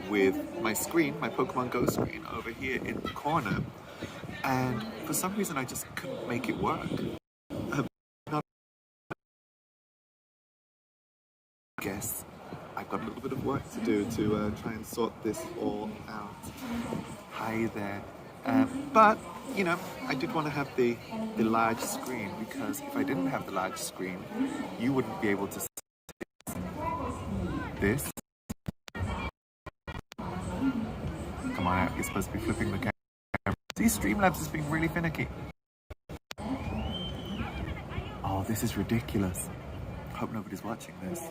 with my screen, my Pokemon Go screen, over here in the corner, and for some reason I just couldn't make it work. I guess I've got a little bit of work to do to try and sort this all out. Hi there. But, you know, I did want to have the large screen, because if I didn't have the large screen, you wouldn't be able to see this. Come on out, you're supposed to be flipping the camera. See, Streamlabs is being really finicky. Oh, this is ridiculous. Hope nobody's watching this.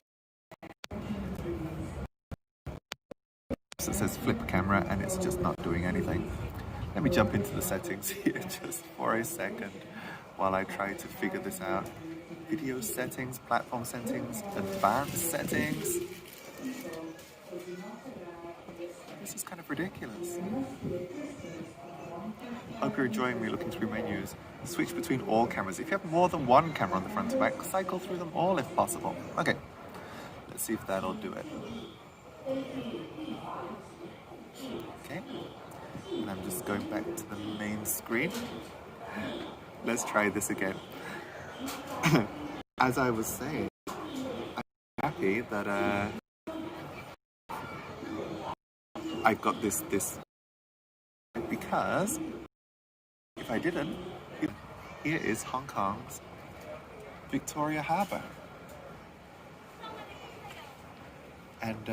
So it says flip camera and it's just not doing anything. Let me jump into the settings here just for a second while I try to figure this out. Video settings, platform settings, advanced settings. This is kind of ridiculous. Hope you're enjoying me looking through menus. Switch between all cameras. If you have more than one camera on the front and back, cycle through them all if possible. Okay, let's see if that'll do it. Okay, and I'm just going back to the main screen. Let's try this again. As I was saying, I'm happy that I've got this because if I didn't, here is Hong Kong's Victoria Harbour. And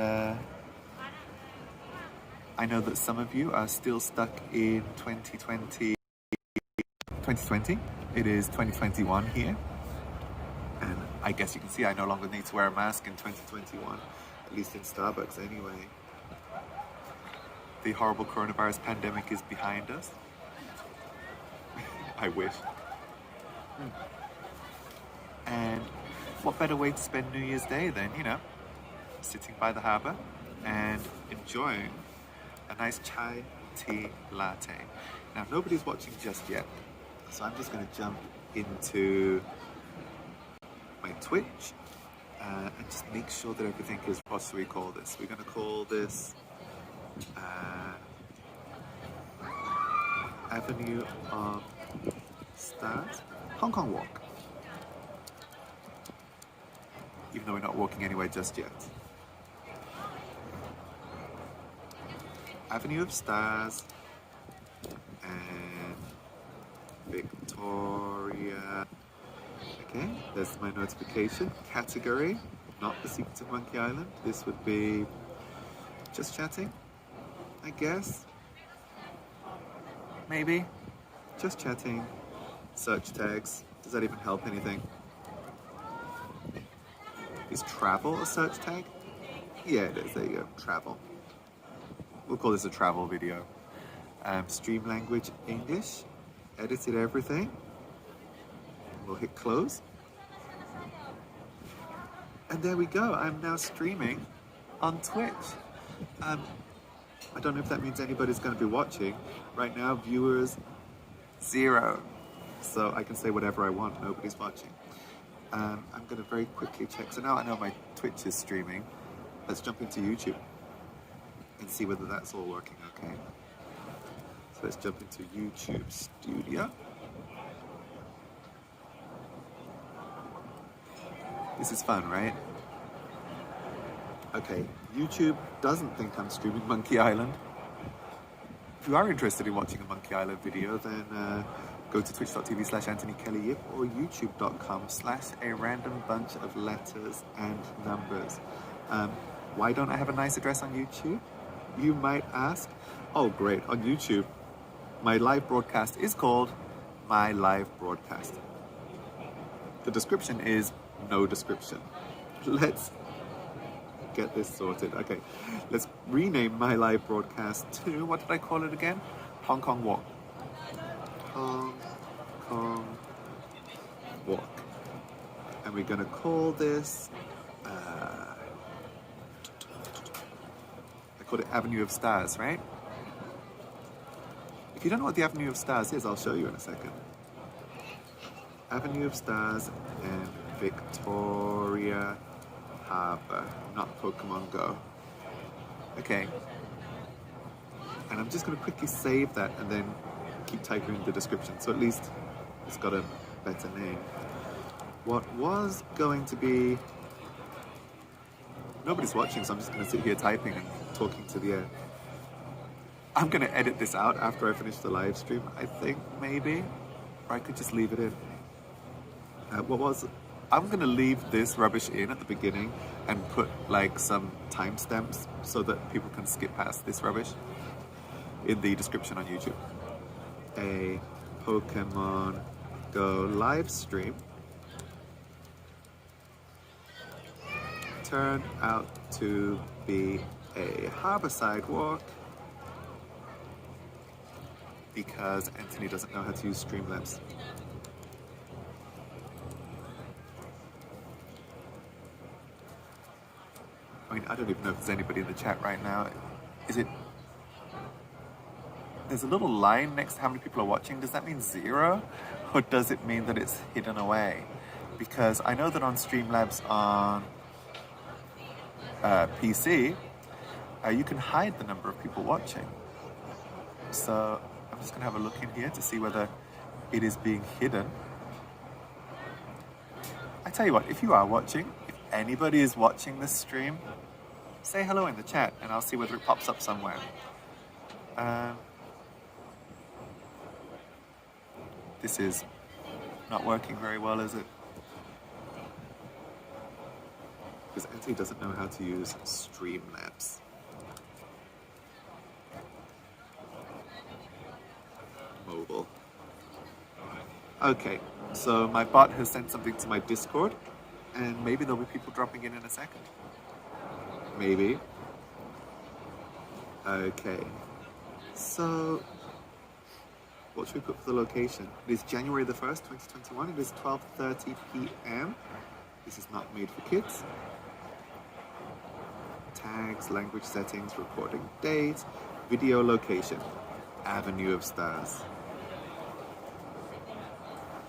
I know that some of you are still stuck in 2020. It is 2021 here. And I guess you can see I no longer need to wear a mask in 2021, at least in Starbucks anyway. The horrible coronavirus pandemic is behind us. I wish. And what better way to spend New Year's Day than, you know, sitting by the harbour and enjoying a nice chai tea latte. Now, nobody's watching just yet, so I'm just going to jump into my Twitch and just make sure that everything is, what should we call this? We're going to call this Avenue of Stars, Hong Kong Walk. Even though we're not walking anywhere just yet. Avenue of Stars and Victoria. Okay, there's my notification. Category, not the Secrets of Monkey Island. This would be just chatting, I guess. Maybe. Just chatting. Search tags. Does that even help anything? Is travel a search tag? Yeah, it is. There you go. Travel. We'll call this a travel video. Stream language English. Edited everything. We'll hit close. And there we go. I'm now streaming on Twitch. I don't know if that means anybody's going to be watching. Right now, viewers 0. So I can say whatever I want. Nobody's watching. I'm going to very quickly check. So now I know my Twitch is streaming. Let's jump into YouTube and see whether that's all working okay. So let's jump into YouTube Studio. This is fun, right? Okay, YouTube doesn't think I'm streaming Monkey Island. If you are interested in watching a Monkey Island video, then go to twitch.tv/AnthonyKellyYip or youtube.com/a-random-bunch-of-letters and numbers. Why don't I have a nice address on YouTube? You might ask. Oh, great. On YouTube, my live broadcast is called My Live Broadcast. The description is no description. Let's get this sorted. Okay, let's rename my live broadcast to, what did I call it again? Hong Kong Walk. Hong Kong Walk. And we're going to call this, I called it Avenue of Stars, right? If you don't know what the Avenue of Stars is, I'll show you in a second. Avenue of Stars and Victoria Harbour, not Pokemon Go. Okay, And I'm just going to quickly save that and then keep typing in the description. So at least it's got a better name. What was going to be... Nobody's watching, so I'm just going to sit here typing and talking to the air. I'm going to edit this out after I finish the live stream, I think, maybe. Or I could just leave it in. I'm going to leave this rubbish in at the beginning and put like some timestamps so that people can skip past this rubbish in the description on YouTube. A Pokemon Go live stream turned out to be a harbourside walk because Anthony doesn't know how to use Streamlabs. I mean, I don't even know if there's anybody in the chat right now. Is it... There's a little line next to how many people are watching. Does that mean 0? Or does it mean that it's hidden away? Because I know that on Streamlabs on PC, you can hide the number of people watching. So I'm just going to have a look in here to see whether it is being hidden. I tell you what, if you are watching, if anybody is watching this stream, say hello in the chat and I'll see whether it pops up somewhere. This is not working very well, is it? Because Anthony doesn't know how to use Streamlabs. Mobile. Okay, so my bot has sent something to my Discord, and maybe there'll be people dropping in a second. Maybe. Okay. So, what should we put for the location? It is January the 1st, 2021. It is 12:30 p.m. This is not made for kids. Tags, language settings, recording date, video location, Avenue of Stars.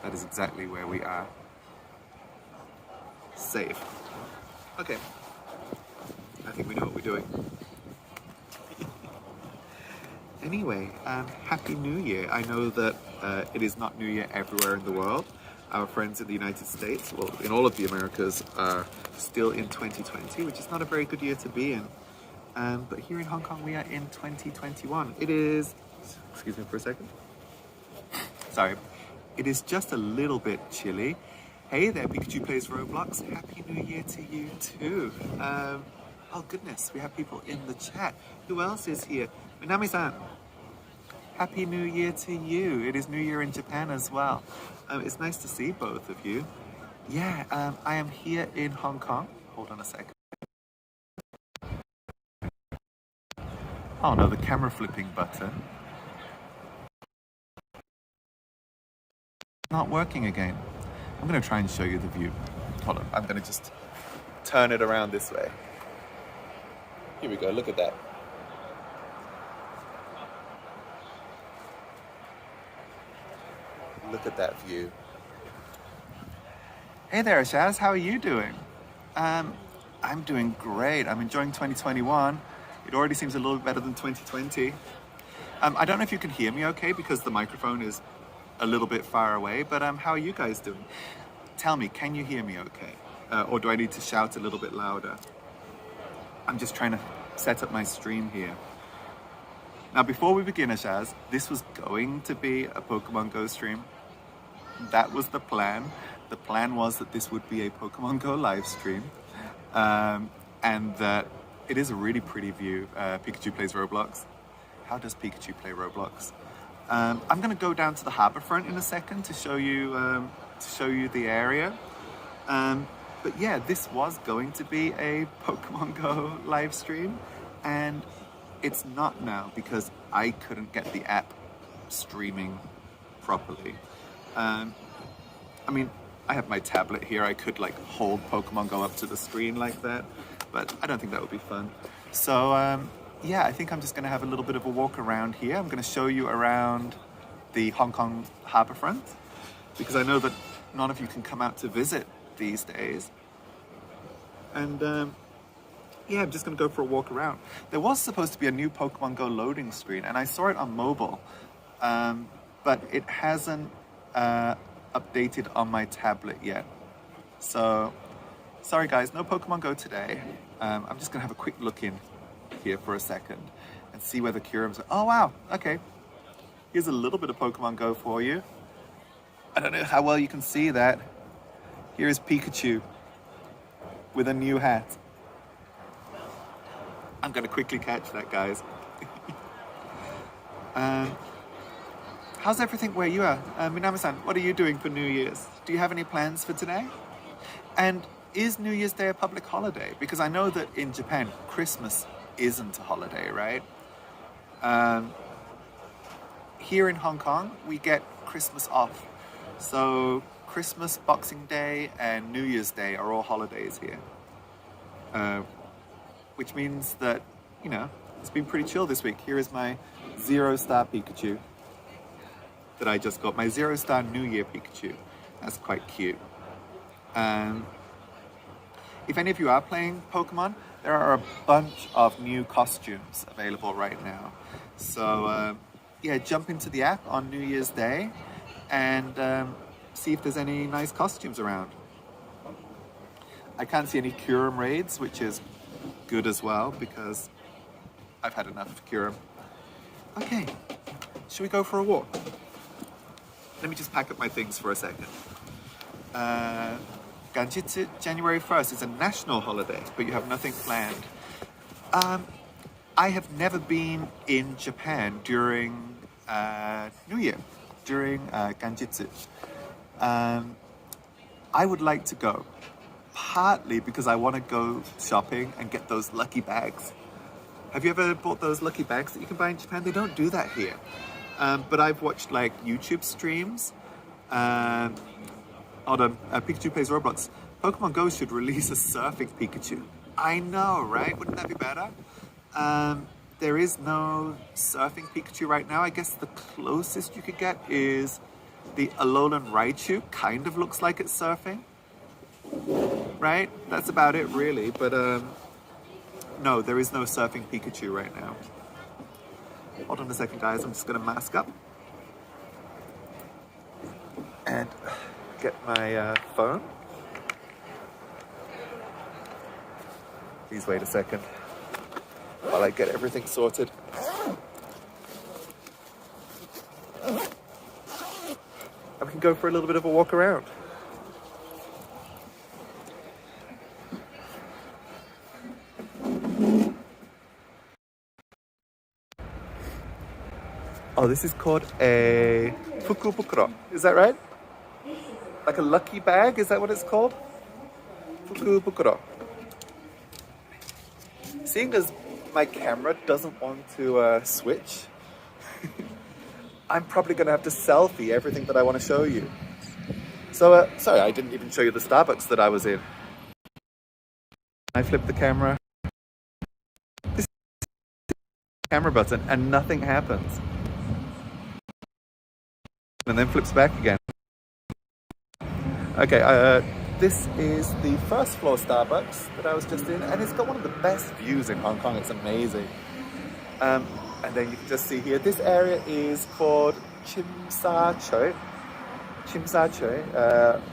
That is exactly where we are. Save. Okay. I think we know what we're doing. Anyway, Happy New Year. I know that it is not New Year everywhere in the world. Our friends in the United States, well, in all of the Americas, are still in 2020, which is not a very good year to be in. But here in Hong Kong, we are in 2021. It is, excuse me for a second. Sorry. It is just a little bit chilly. Hey there, Pikachu Plays Roblox. Happy New Year to you too. Oh goodness, we have people in the chat. Who else is here? Minami-san. Happy New Year to you. It is New Year in Japan as well. It's nice to see both of you. Yeah, I am here in Hong Kong. Hold on a second. Oh no, the camera flipping button. Not working again. I'm going to try and show you the view. Hold on, I'm going to just turn it around this way. Here we go, look at that. Look at that view. Hey there, Shaz, how are you doing? I'm doing great. I'm enjoying 2021. It already seems a little bit better than 2020. I don't know if you can hear me okay because the microphone is a little bit far away, but how are you guys doing? Tell me, can you hear me okay? Or do I need to shout a little bit louder? I'm just trying to set up my stream here. Now, before we begin, Ashaz, this was going to be a Pokemon Go stream. That was the plan. The plan was that this would be a Pokemon Go live stream, and that it is a really pretty view. Pikachu Plays Roblox. How does Pikachu play Roblox? I'm going to go down to the harbour front in a second to show you the area. But yeah, this was going to be a Pokemon Go live stream, and it's not now because I couldn't get the app streaming properly. I mean, I have my tablet here. I could like hold Pokemon Go up to the screen like that, but I don't think that would be fun. So yeah, I think I'm just going to have a little bit of a walk around here. I'm going to show you around the Hong Kong harbourfront because I know that none of you can come out to visit these days. And yeah, I'm just gonna go for a walk around. There was supposed to be a new Pokemon Go loading screen, and I saw it on mobile, but it hasn't updated on my tablet yet. So, sorry guys, no Pokemon Go today. I'm just gonna have a quick look in here for a second and see where the Kyurems are. Oh wow, okay. Here's a little bit of Pokemon Go for you. I don't know how well you can see that. Here's Pikachu with a new hat. I'm gonna quickly catch that, guys. How's everything where you are? Minami-san, what are you doing for New Year's? Do you have any plans for today? And is New Year's Day a public holiday? Because I know that in Japan, Christmas isn't a holiday, right? Here in Hong Kong, we get Christmas off. So Christmas, Boxing Day, and New Year's Day are all holidays here. Which means that, you know, it's been pretty chill this week. Here is my 0-star Pikachu that I just got. My 0-star New Year Pikachu. That's quite cute. If any of you are playing Pokemon, there are a bunch of new costumes available right now. So, yeah, jump into the app on New Year's Day and see if there's any nice costumes around. I can't see any Kyurem raids, which is good as well because I've had enough of Kyurem. Okay, should we go for a walk? Let me just pack up my things for a second. Ganjitsu, January 1st is a national holiday, but you have nothing planned. I have never been in Japan during New Year, during Ganjitsu. I would like to go, partly because I want to go shopping and get those lucky bags. Have you ever bought those lucky bags that you can buy in Japan? They don't do that here. But I've watched like YouTube streams. Hold on, Pikachu plays Roblox. Pokemon Go should release a surfing Pikachu. I know, right? Wouldn't that be better? There is no surfing Pikachu right now. I guess the closest you could get is the Alolan Raichu. Kind of looks like it's surfing. Right? That's about it, really. But no, there is no surfing Pikachu right now. Hold on a second, guys. I'm just going to mask up and get my phone. Please wait a second while I get everything sorted. And we can go for a little bit of a walk around. Oh, this is called a Fukubukuro. Is that right? Like a lucky bag? Is that what it's called? Fukubukuro. Seeing as my camera doesn't want to switch, I'm probably going to have to selfie everything that I want to show you. So, sorry, I didn't even show you the Starbucks that I was in. I flipped the camera. This is the camera button and nothing happens. And then flips back again. Okay, this is the first floor Starbucks that I was just in, and it's got one of the best views in Hong Kong. It's amazing. And then you can just see here, this area is called Chim Sa Choi. Chim Sa Choi,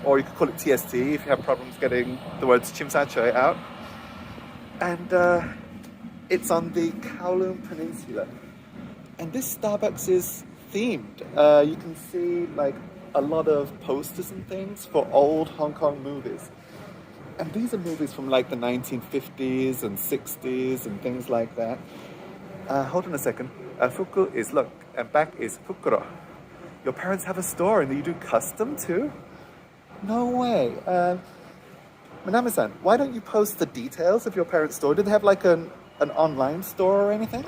or you could call it TST if you have problems getting the words Chim Sa Choi out. And it's on the Kowloon Peninsula. And this Starbucks is themed. You can see like a lot of posters and things for old Hong Kong movies. And these are movies from like the 1950s and 60s and things like that. Hold on a second. Fuku is look, and back is Fukuro. Your parents have a store and you do custom too? No way. Minami-san, why don't you post the details of your parents' store? Do they have like an online store or anything?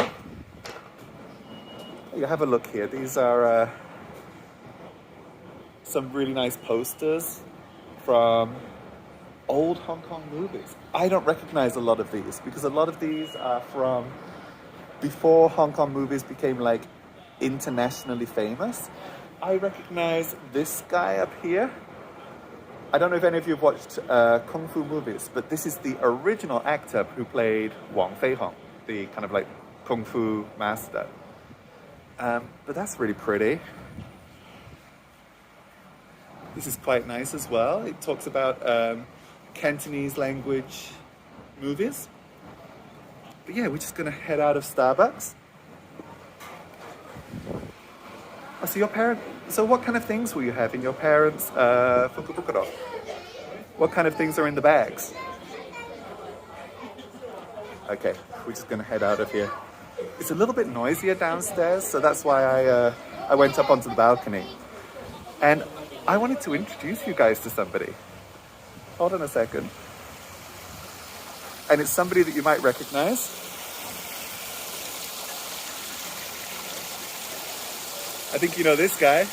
You have a look here. These are some really nice posters from old Hong Kong movies. I don't recognize a lot of these because a lot of these are from before Hong Kong movies became like internationally famous. I recognize this guy up here. I don't know if any of you have watched Kung Fu movies, but this is the original actor who played Wang Feihong, the kind of like Kung Fu master. But that's really pretty. This is quite nice as well. It talks about Cantonese language movies. But yeah, we're just gonna head out of Starbucks. Oh, so your parents, so what kind of things will you have in your parents' Fukubukuro? What kind of things are in the bags? Okay, we're just gonna head out of here. It's a little bit noisier downstairs, so that's why I went up onto the balcony. And I wanted to introduce you guys to somebody. Hold on a second. And it's somebody that you might recognize. I think you know this guy.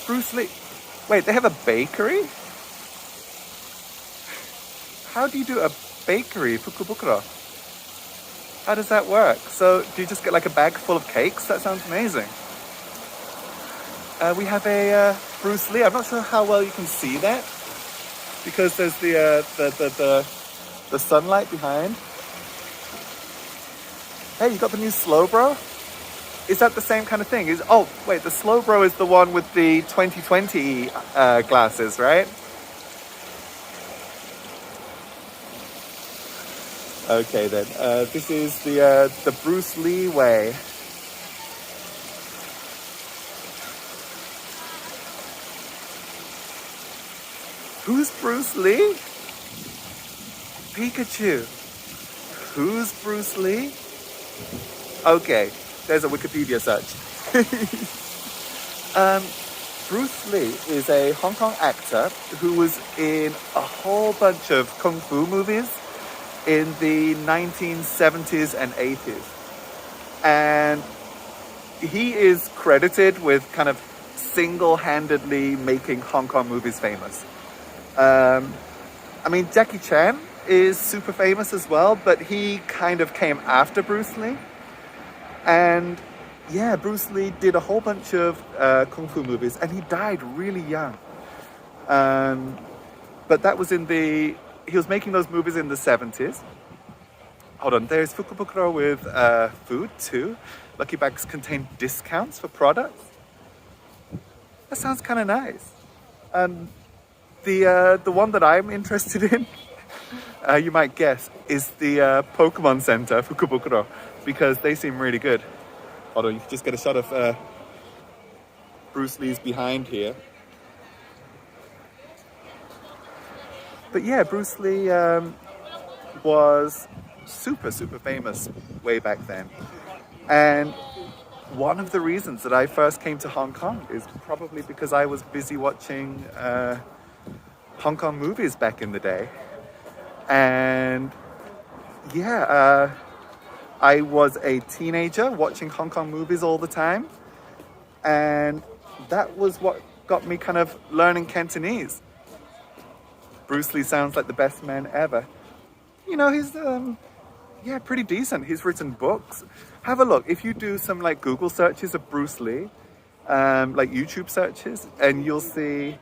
Bruce Lee. Wait, they have a bakery? How do you do a bakery, Fukubukuro? How does that work? So do you just get like a bag full of cakes? That sounds amazing. We have a Bruce Lee. I'm not sure how well you can see that because there's the sunlight behind. Hey, you got the new Slow Bro? Is that the same kind of thing? Oh, wait, the Slow Bro is the one with the 2020 glasses, right? Okay then. This is the Bruce Lee way. Who's Bruce Lee? Pikachu. Who's Bruce Lee? Okay, there's a Wikipedia search. Bruce Lee is a Hong Kong actor who was in a whole bunch of Kung Fu movies in the 1970s and 80s. And he is credited with kind of single-handedly making Hong Kong movies famous. I mean, Jackie Chan is super famous as well, but he kind of came after Bruce Lee. And yeah, Bruce Lee did a whole bunch of Kung Fu movies, and he died really young. But that was he was making those movies in the 70s. Hold on, there's Fukubukuro with food too. Lucky bags contain discounts for products. That sounds kind of nice. The one that I'm interested in, you might guess, is the Pokemon Center, Fukubukuro, because they seem really good. Hold on, you can just get a shot of Bruce Lee's behind here. But yeah, Bruce Lee was super famous way back then. And one of the reasons that I first came to Hong Kong is probably because I was busy watching Hong Kong movies back in the day. And yeah, I was a teenager watching Hong Kong movies all the time. And that was what got me kind of learning Cantonese. Bruce Lee sounds like the best man ever. You know, he's pretty decent. He's written books. Have a look. If you do some like Google searches of Bruce Lee, like YouTube searches, and you'll see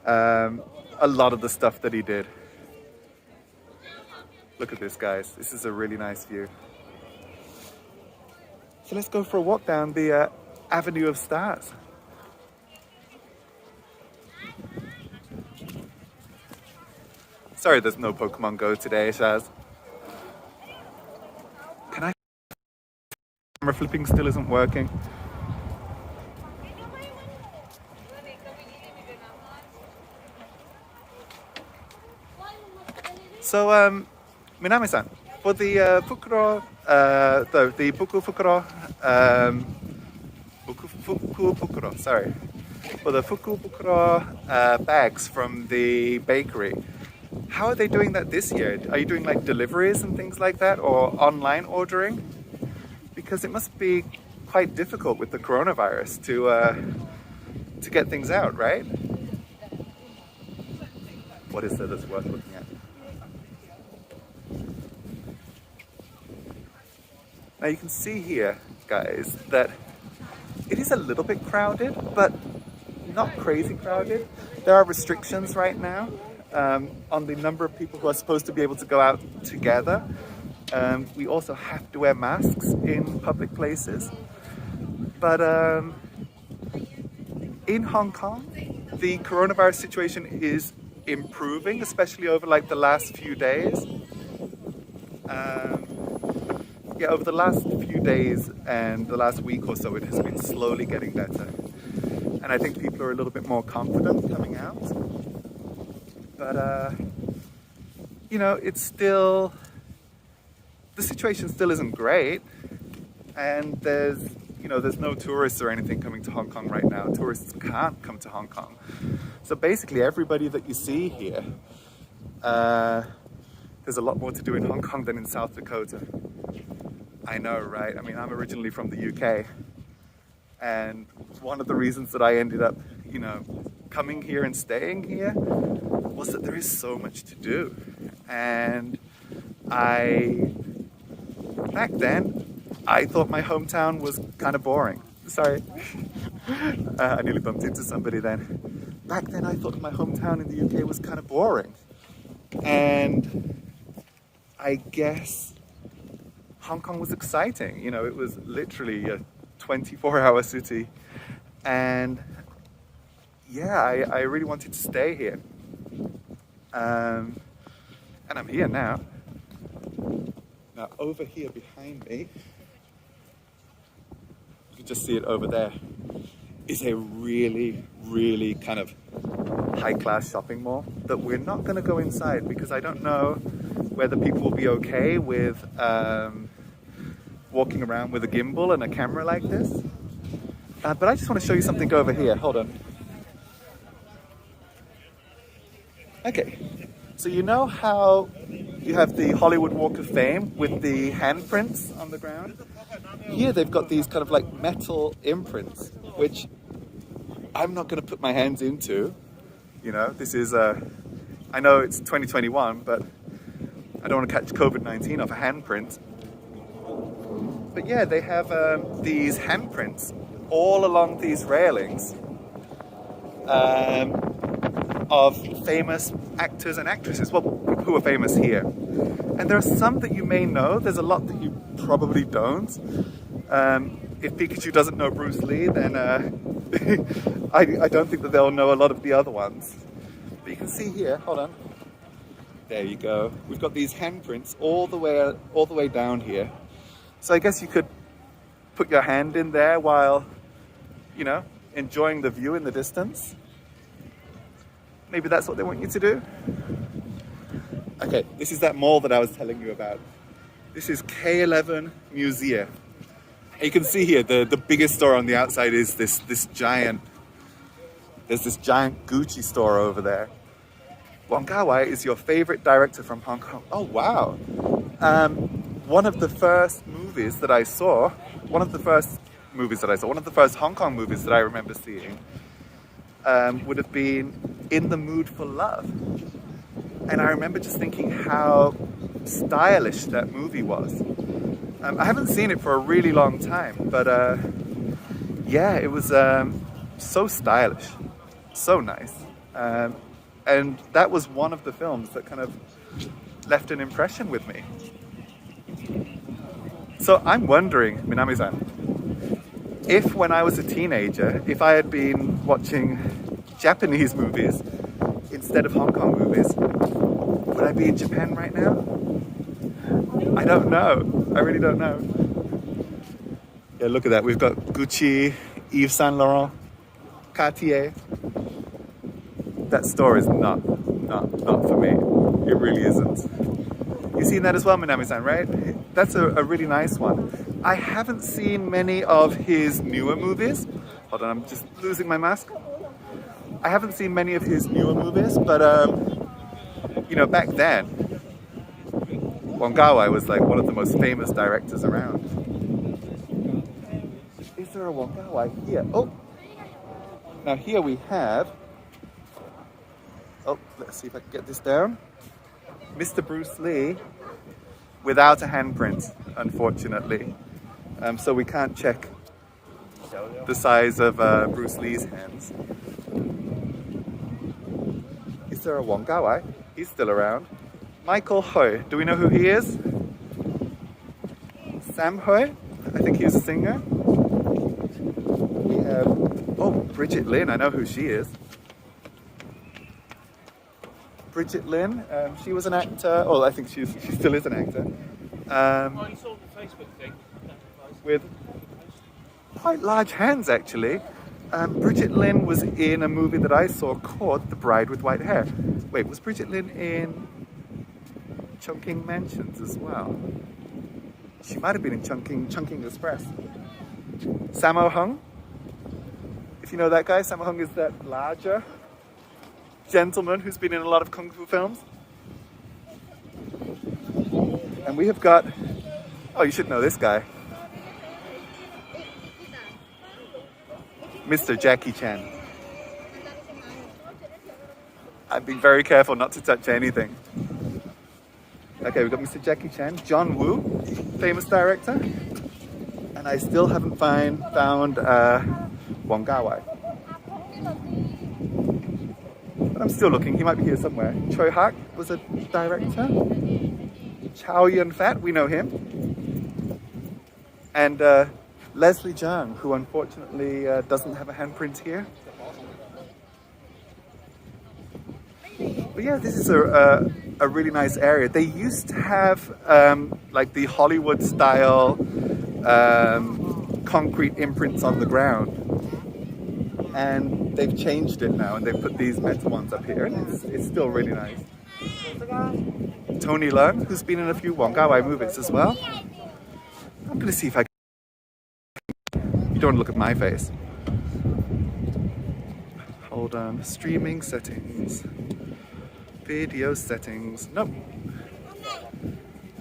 a lot of the stuff that he did. Look at this, guys. This is a really nice view. So let's go for a walk down the Avenue of Stars. Sorry, there's no Pokemon Go today, Shaz. Camera flipping still isn't working. So, Minami-san, for the Fukuro, the Fukubukuro, sorry. For the Fukubukuro bags from the bakery, how are they doing that this year? Are you doing like deliveries and things like that, or online ordering? Because it must be quite difficult with the coronavirus to get things out, right? What is there that's worth looking at? Now you can see here, guys, that it is a little bit crowded, but not crazy crowded. There are restrictions right now on the number of people who are supposed to be able to go out together. We also have to wear masks in public places. But in Hong Kong, the coronavirus situation is improving, especially over like the last few days. Yeah, over the last few days and the last week or so, it has been slowly getting better. And I think people are a little bit more confident coming out. But, you know, it's still, the situation still isn't great. And there's, you know, there's no tourists or anything coming to Hong Kong right now. Tourists can't come to Hong Kong. So basically everybody that you see here, there's a lot more to do in Hong Kong than in South Dakota. I know, right? I mean, I'm originally from the UK. And one of the reasons that I ended up, you know, coming here and staying here was that there is so much to do. And back then, I thought my hometown was kind of boring. Sorry, I nearly bumped into somebody then. Back then, I thought my hometown in the UK was kind of boring. And I guess Hong Kong was exciting. You know, it was literally a 24-hour city. And yeah, I really wanted to stay here. And I'm here now. Now over here behind me, you can just see it over there, is a really, really kind of high-class shopping mall that we're not going to go inside because I don't know whether people will be okay with walking around with a gimbal and a camera like this. But I just want to show you something over here. Hold on. Okay, so you know how you have the Hollywood Walk of Fame with the handprints on the ground? Here they've got these kind of like metal imprints, which I'm not going to put my hands into. You know, this is, I know it's 2021, but I don't want to catch COVID-19 off a handprint. But yeah, they have these handprints all along these railings of famous actors and actresses, well, who are famous here. And there are some that you may know, there's a lot that you probably don't. If Pikachu doesn't know Bruce Lee, then I don't think that they'll know a lot of the other ones. But you can see here, hold on. There you go. We've got these handprints all the way down here. So I guess you could put your hand in there while, you know, enjoying the view in the distance. Maybe that's what they want you to do. Okay, this is that mall that I was telling you about. This is K11 Museum. You can see here, the biggest store on the outside is this giant, there's this giant Gucci store over there. Wong Kar-wai is your favorite director from Hong Kong. Oh, wow. One of the first movies that I saw, one of the first Hong Kong movies that I remember seeing would have been In the Mood for Love. And I remember just thinking how stylish that movie was. I haven't seen it for a really long time, but yeah, it was so stylish, so nice. And that was one of the films that kind of left an impression with me. So I'm wondering, Minami-san, if when I was a teenager, if I had been watching Japanese movies instead of Hong Kong movies, would I be in Japan right now? I don't know. I really don't know. Yeah, look at that. We've got Gucci, Yves Saint Laurent, Cartier. That store is not for me. It really isn't. You've seen that as well, Minami-san, right? That's a really nice one. I haven't seen many of his newer movies. Hold on, I'm just losing my mask. I haven't seen many of his newer movies, but you know, back then, Wong Kar-wai was like one of the most famous directors around. Is there a Wong Kar-wai here? Oh, now here we have, oh, let's see if I can get this down. Mr. Bruce Lee without a handprint, unfortunately. So we can't check the size of Bruce Lee's hands. is a Wong Gawai. He's still around. Michael Hui. Do we know who he is? Sam Hui. I think he's a singer. We have, oh, Bridget Lin. I know who she is. Bridget Lin. She was an actor. Oh, I think she still is an actor. Oh, you saw the Facebook thing. With quite large hands, actually. Bridget Lin was in a movie that I saw called The Bride with White Hair. Wait, was Bridget Lin in Chungking Mansions as well? She might have been in Chungking Express. Sammo Hung. If you know that guy, Sammo Hung is that larger gentleman who's been in a lot of Kung Fu films. And we have got, oh, you should know this guy. Mr. Jackie Chan. I'm being very careful not to touch anything. Okay, we've got Mr. Jackie Chan, John Woo, famous director. And I still haven't found Wong Gawai. But I'm still looking, he might be here somewhere. Choi Hak was a director. Chow Yun Fat, we know him. And Leslie Zhang, who unfortunately doesn't have a handprint here. But yeah, this is a really nice area. They used to have like the Hollywood style concrete imprints on the ground. And they've changed it now and they've put these metal ones up here and it's still really nice. Tony Leung, who's been in a few Wong Kar-wai movies as well. I'm gonna see if I can... You don't want to look at my face. Hold on, streaming settings. Video settings, nope.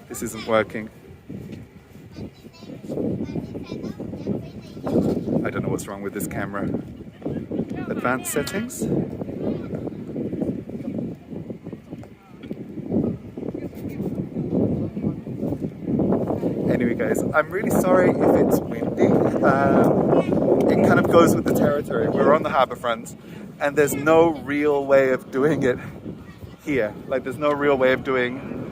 This isn't working. I don't know what's wrong with this camera. Advanced settings. Anyway guys, I'm really sorry if it's windy. It kind of goes with the territory. We're on the harbour front and there's no real way of doing it here. Like there's no real way of doing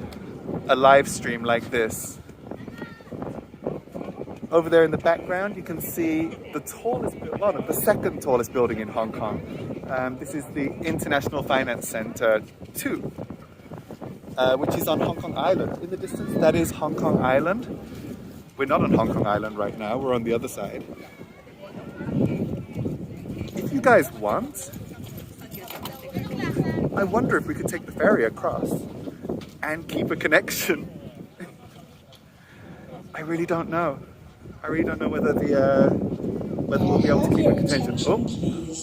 a live stream like this. Over there in the background you can see the tallest, well, the second tallest building in Hong Kong. This is the International Finance Centre 2, which is on Hong Kong Island. In the distance, that is Hong Kong Island. We're not on Hong Kong Island right now, we're on the other side. If you guys want, I wonder if we could take the ferry across and keep a connection. I really don't know. I really don't know whether whether we'll be able to keep a connection. Oh,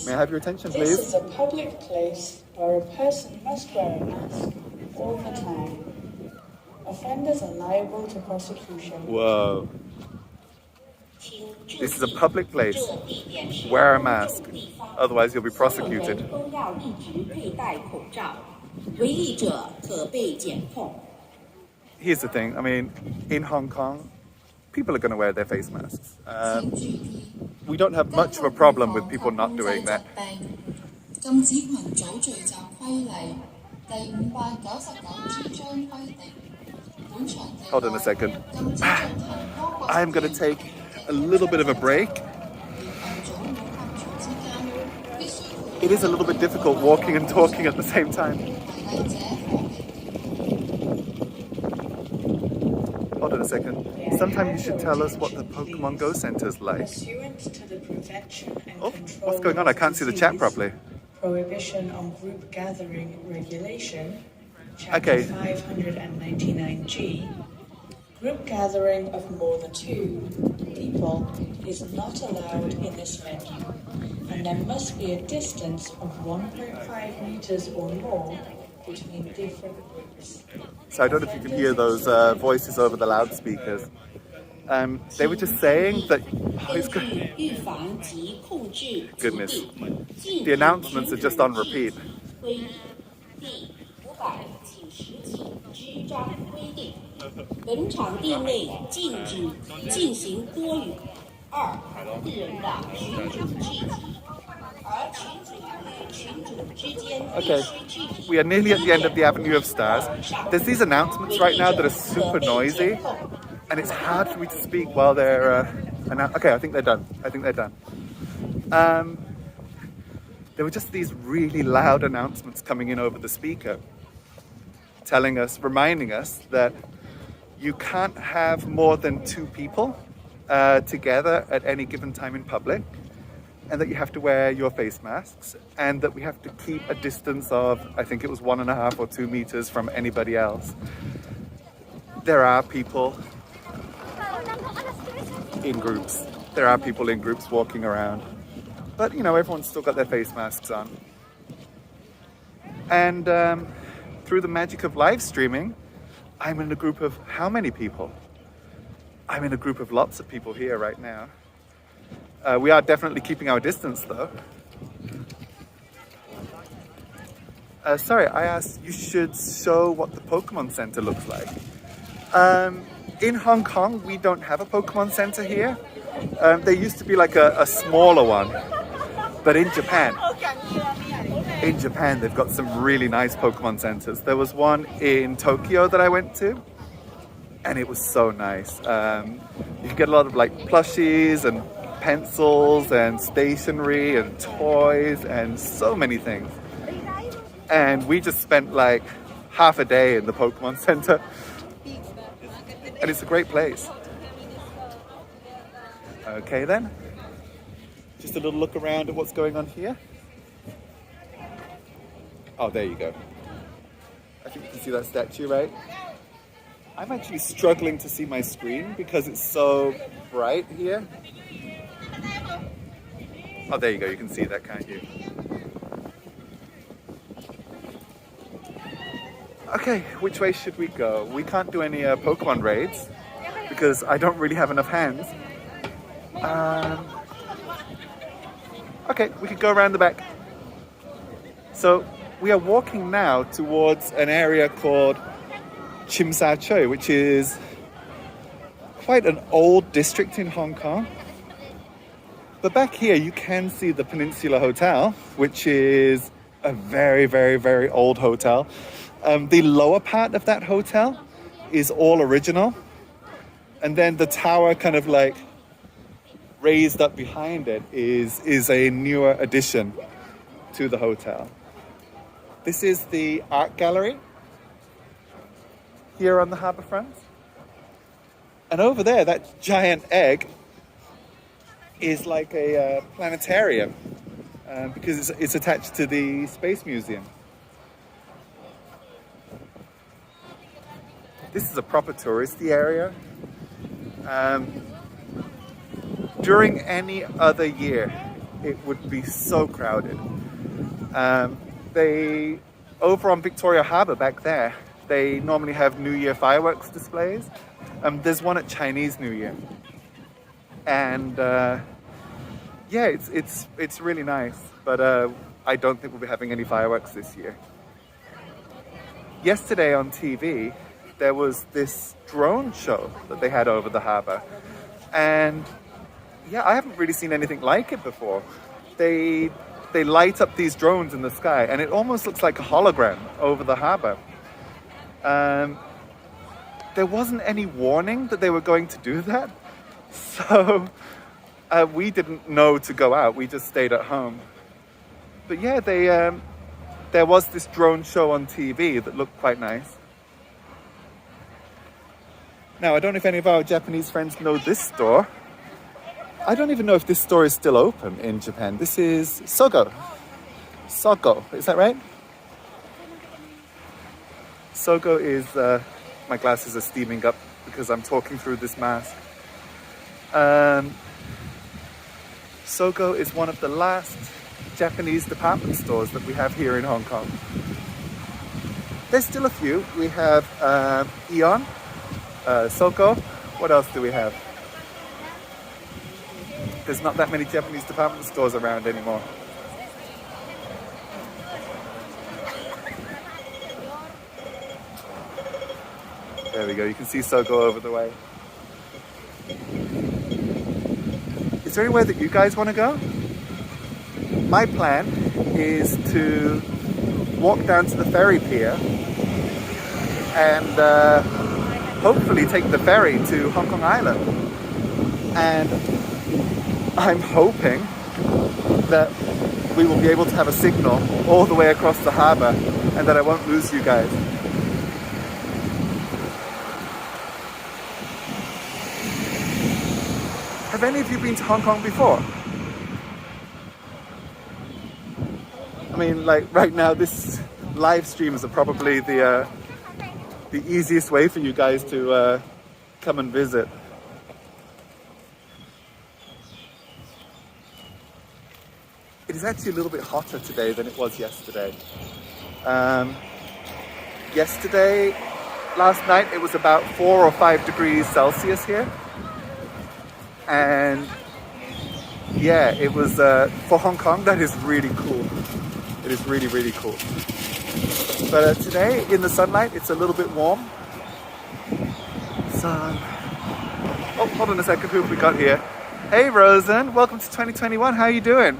may I have your attention, please? This is a public place where a person must wear a mask all the time. Offenders are liable to prosecution. Whoa. This is a public place. Wear a mask, otherwise you'll be prosecuted. Here's the thing, I mean, in Hong Kong, people are going to wear their face masks. We don't have much of a problem with people not doing that. Hold on a second. I'm going to take a little bit of a break. It is a little bit difficult walking and talking at the same time. Hold on a second. Sometime you should tell us what the Pokemon Go Center is like. Oh, what's going on? I can't see the chat properly. Prohibition on Group Gathering Regulation, Okay. Chapter 599G. Group gathering of more than 2 people is not allowed in this venue, and there must be a distance of 1.5 meters or more between different groups. So I don't know if you can hear those voices over the loudspeakers. They were just saying that... Goodness. The announcements are just on repeat. Okay, we are nearly at the end of the Avenue of Stars. There's these announcements right now that are super noisy, and it's hard for me to speak while they're okay, I think they're done. There were just these really loud announcements coming in over the speaker, reminding us that you can't have more than 2 people together at any given time in public, and that you have to wear your face masks, and that we have to keep a distance of, I think it was 1.5 or 2 meters from anybody else. There are people in groups. There are people in groups walking around. But, you know, everyone's still got their face masks on. And through the magic of live streaming, I'm in a group of how many people? I'm in a group of lots of people here right now. We are definitely keeping our distance, though. Sorry, I asked, you should show what the Pokemon Center looks like. In Hong Kong, we don't have a Pokemon Center here. There used to be like a smaller one. But in Japan, they've got some really nice Pokemon centers. There was one in Tokyo that I went to, and it was so nice. You could get a lot of like plushies and pencils and stationery and toys and so many things. And we just spent like half a day in the Pokemon Center, and it's a great place. Okay then. Just a little look around at what's going on here. Oh, there you go. I think you can see that statue, right? I'm actually struggling to see my screen because it's so bright here. Oh, there you go. You can see that, can't you? Okay, which way should we go? We can't do any Pokemon raids because I don't really have enough hands. Okay, we could go around the back. So we are walking now towards an area called Tsim Sha Tsui, which is quite an old district in Hong Kong. But back here you can see the Peninsula Hotel, which is a very, very, very old hotel. The lower part of that hotel is all original. And then the tower kind of like raised up behind it is a newer addition to the hotel. This is the art gallery here on the harbour front. And over there, that giant egg is like a planetarium because it's attached to the Space Museum. This is a proper touristy area. During any other year, it would be so crowded. Over on Victoria Harbour back there, they normally have New Year fireworks displays. There's one at Chinese New Year. And yeah, it's really nice, but I don't think we'll be having any fireworks this year. Yesterday on TV, there was this drone show that they had over the harbour. And yeah, I haven't really seen anything like it before. They light up these drones in the sky, and it almost looks like a hologram over the harbour. There wasn't any warning that they were going to do that, so we didn't know to go out. We just stayed at home. But yeah, there was this drone show on TV that looked quite nice. Now, I don't know if any of our Japanese friends know this store. I don't even know if this store is still open in Japan. This is Sogo. Sako, is that right? Sogo is, my glasses are steaming up because I'm talking through this mask. Sogo is one of the last Japanese department stores that we have here in Hong Kong. There's still a few. We have Aeon, Sogo. What else do we have? There's not that many Japanese department stores around anymore. There we go, you can see Sogo over the way. Is there anywhere that you guys want to go? my plan is to walk down to the ferry pier and hopefully take the ferry to Hong Kong Island. And I'm hoping that we will be able to have a signal all the way across the harbour and that I won't lose you guys. Have any of you been to Hong Kong before? I mean, like right now, this live streams are probably the easiest way for you guys to come and visit. It is actually a little bit hotter today than it was yesterday. Last night, it was about 4 or 5 degrees Celsius here. And yeah, it was, for Hong Kong, that is really cool. It is really, really cool. But today, in the sunlight, it's a little bit warm. So, oh, hold on a second, who have we got here? Hey, Rosen, welcome to 2021. How are you doing?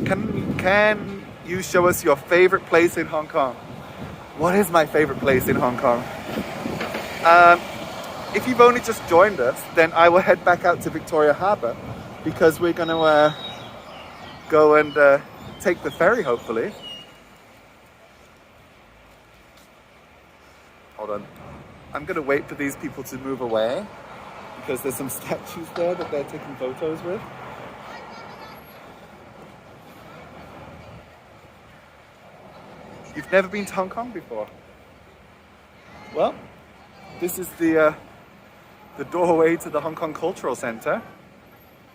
Can you show us your favorite place in Hong Kong? What is my favorite place in Hong Kong? If you've only just joined us, then I will head back out to Victoria Harbour because we're going to go and take the ferry, hopefully. Hold on. I'm going to wait for these people to move away because there's some statues there that they're taking photos with. You've never been to Hong Kong before? Well, this is the doorway to the Hong Kong Cultural Centre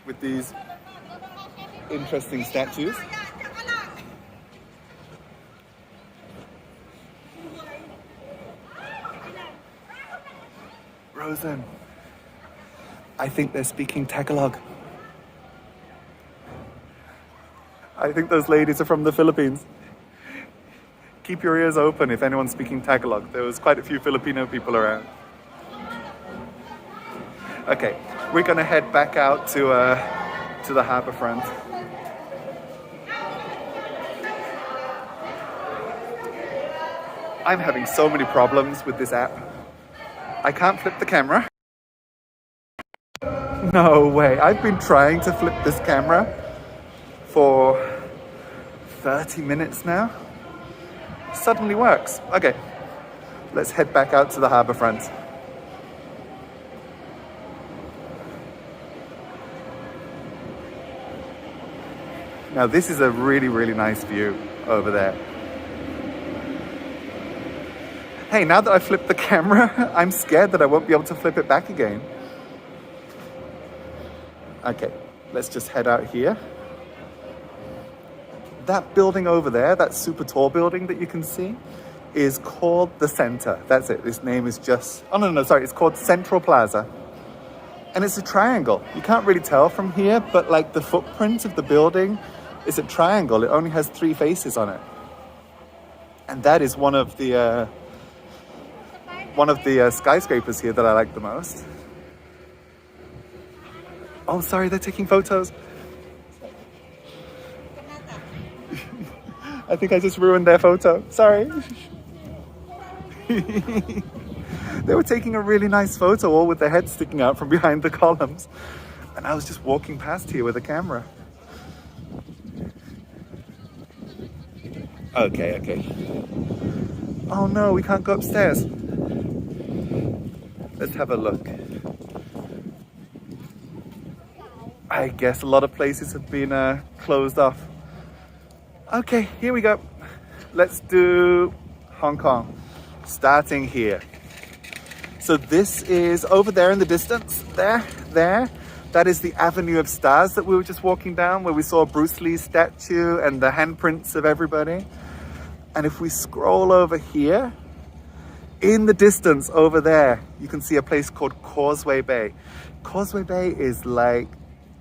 with these interesting statues. Rosen, I think they're speaking Tagalog. I think those ladies are from the Philippines. Keep your ears open if anyone's speaking Tagalog. There was quite a few Filipino people around. Okay, we're gonna head back out to the harbour front. I'm having so many problems with this app. I can't flip the camera. No way, I've been trying to flip this camera for 30 minutes now. Suddenly works. Okay, let's head back out to the harbour front. Now this is a really, really nice view over there. Hey, now that I flipped the camera, I'm scared that I won't be able to flip it back again. Okay, let's just head out here. That building over there, that super tall building that you can see, is called the Centre. That's it. This name is just... Oh, no, sorry. It's called Central Plaza. And it's a triangle. You can't really tell from here, but like the footprint of the building is a triangle. It only has 3 faces on it. And that is one of the skyscrapers here that I like the most. Oh, sorry. They're taking photos. I think I just ruined their photo. Sorry. They were taking a really nice photo, all with their heads sticking out from behind the columns. And I was just walking past here with a camera. Okay. Oh no, we can't go upstairs. Let's have a look. I guess a lot of places have been closed off. Okay, here we go. Let's do Hong Kong, starting here. So this is over there in the distance, there. That is the Avenue of Stars that we were just walking down, where we saw Bruce Lee's statue and the handprints of everybody. And if we scroll over here, in the distance over there, you can see a place called Causeway Bay. Causeway Bay is like,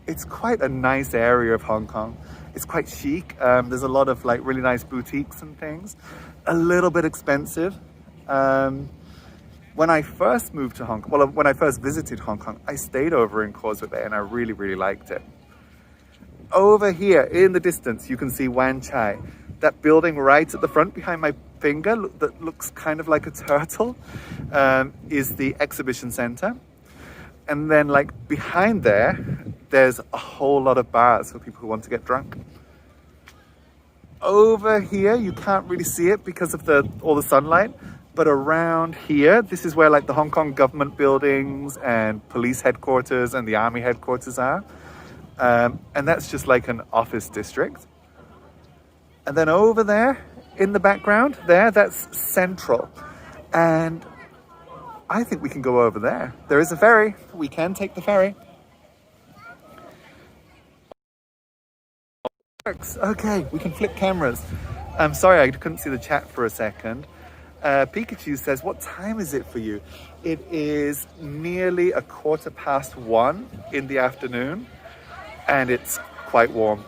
it's quite a nice area of Hong Kong. It's quite chic. There's a lot of like really nice boutiques and things. A little bit expensive. When I first moved to Hong Kong, well, when I first visited Hong Kong, I stayed over in Causeway Bay and I really, really liked it. over here in the distance, you can see Wan Chai. That building right at the front behind my finger that looks kind of like a turtle is the exhibition center. And then like behind there, there's a whole lot of bars for people who want to get drunk. Over here, you can't really see it because of all the sunlight, but around here, this is where like the Hong Kong government buildings and police headquarters and the army headquarters are. And that's just like an office district. And then over there in the background there, that's Central. And I think we can go over there. There is a ferry. We can take the ferry. Okay, we can flip cameras. I'm sorry, I couldn't see the chat for a second. Pikachu says, what time is it for you? It is nearly 1:15 in the afternoon, and it's quite warm.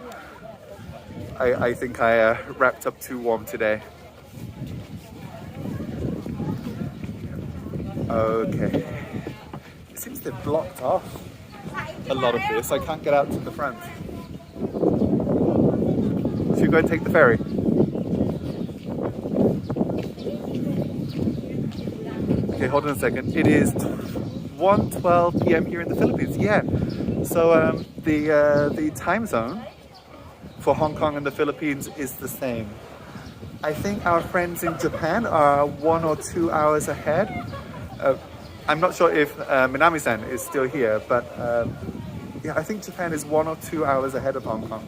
I think I wrapped up too warm today. Okay. It seems they've blocked off a lot of this. I can't get out to the front. So you go and take the ferry. Okay, hold on a second. It is 1:12 p.m. here in the Philippines. Yeah. So the time zone for Hong Kong and the Philippines is the same. I think our friends in Japan are 1 or 2 hours ahead. I'm not sure if Minami-san is still here, but yeah, I think Japan is 1 or 2 hours ahead of Hong Kong.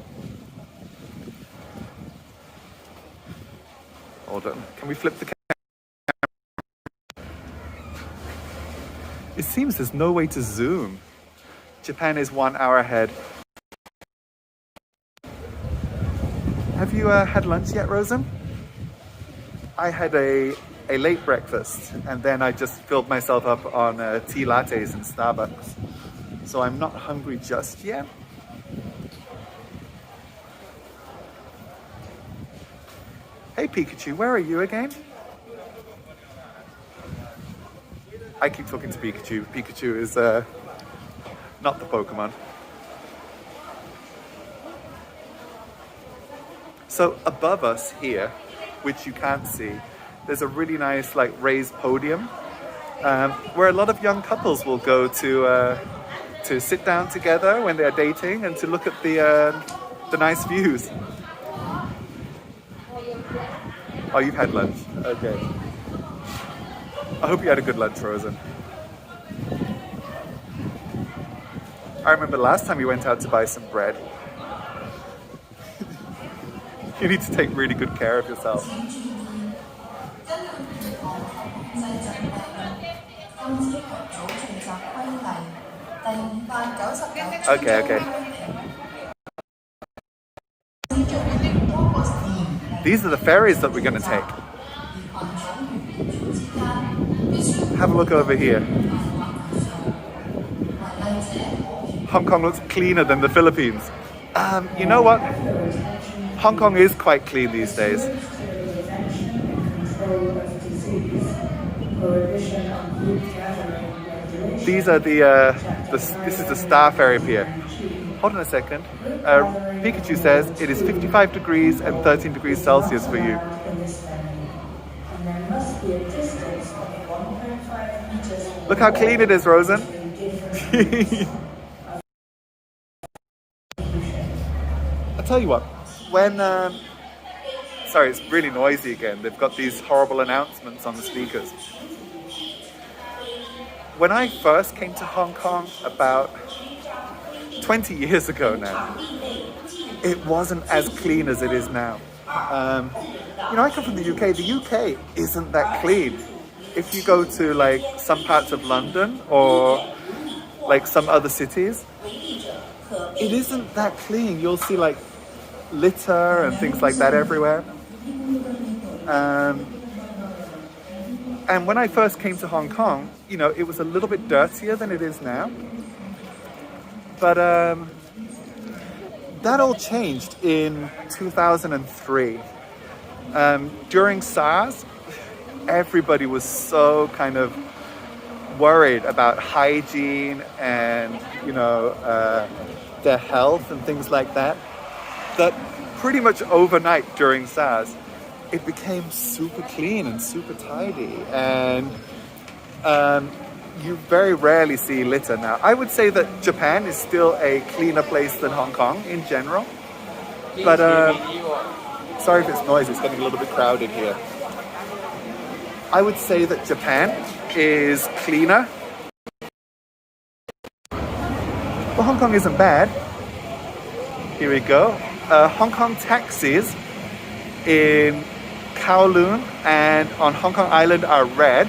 Hold on. Can we flip the camera? It seems there's no way to zoom. Japan is 1 hour ahead. Have you had lunch yet, Rosen? I had a late breakfast, and then I just filled myself up on tea lattes in Starbucks. So I'm not hungry just yet. Hey Pikachu, where are you again? I keep talking to Pikachu. Pikachu is not the Pokemon. So above us here, which you can't see, there's a really nice like raised podium where a lot of young couples will go to sit down together when they're dating and to look at the nice views. Oh, you've had lunch. Okay. I hope you had a good lunch, Rosen. I remember last time you went out to buy some bread. You need to take really good care of yourself. Okay. These are the ferries that we're going to take. Have a look over here. Hong Kong looks cleaner than the Philippines. You know what? Hong Kong is quite clean these days. These are this is the Star Ferry pier. Hold on a second. Pikachu says it is 55 degrees and 13 degrees Celsius for you. Look how clean it is, Rosen. I'll tell you what, when, sorry, it's really noisy again. They've got these horrible announcements on the speakers. When I first came to Hong Kong about 20 years ago now, it wasn't as clean as it is now. You know, I come from the UK. The UK isn't that clean. If you go to like some parts of London or like some other cities, it isn't that clean. You'll see like litter and things like that everywhere. And when I first came to Hong Kong, you know, it was a little bit dirtier than it is now. But that all changed in 2003. During SARS, everybody was so kind of worried about hygiene and, their health and things like that, that pretty much overnight during SARS, it became super clean and super tidy. And you very rarely see litter now. I would say that Japan is still a cleaner place than Hong Kong in general. But sorry if it's noisy, it's getting a little bit crowded here. I would say that Japan is cleaner. But Hong Kong isn't bad. Here we go. Hong Kong taxis in Kowloon and on Hong Kong Island are red.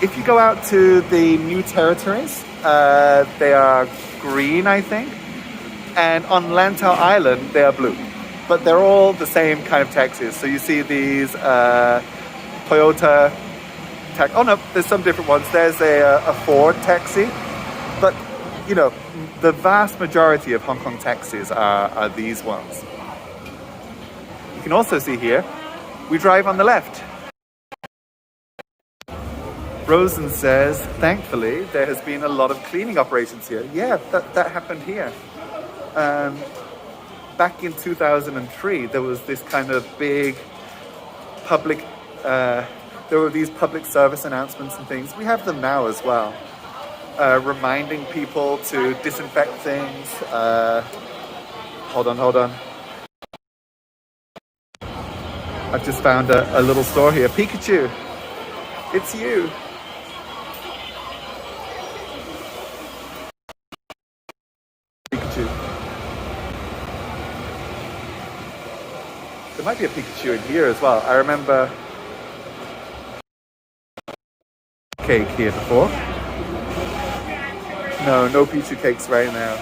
If you go out to the new territories, they are green, I think. And on Lantau Island, they are blue. But they're all the same kind of taxis. So you see these Toyota taxi. Oh no, there's some different ones. There's a Ford taxi. But, the vast majority of Hong Kong taxis are these ones. You can also see here, we drive on the left. Rosen says, thankfully, there has been a lot of cleaning operations here. Yeah, that happened here. Back in 2003, there was this kind of big public, there were these public service announcements and things. We have them now as well. Reminding people to disinfect things. Hold on. I've just found a little store here. Pikachu, it's you. Pikachu. There might be a Pikachu in here as well. I remember cake here before. No Pichu cakes right now.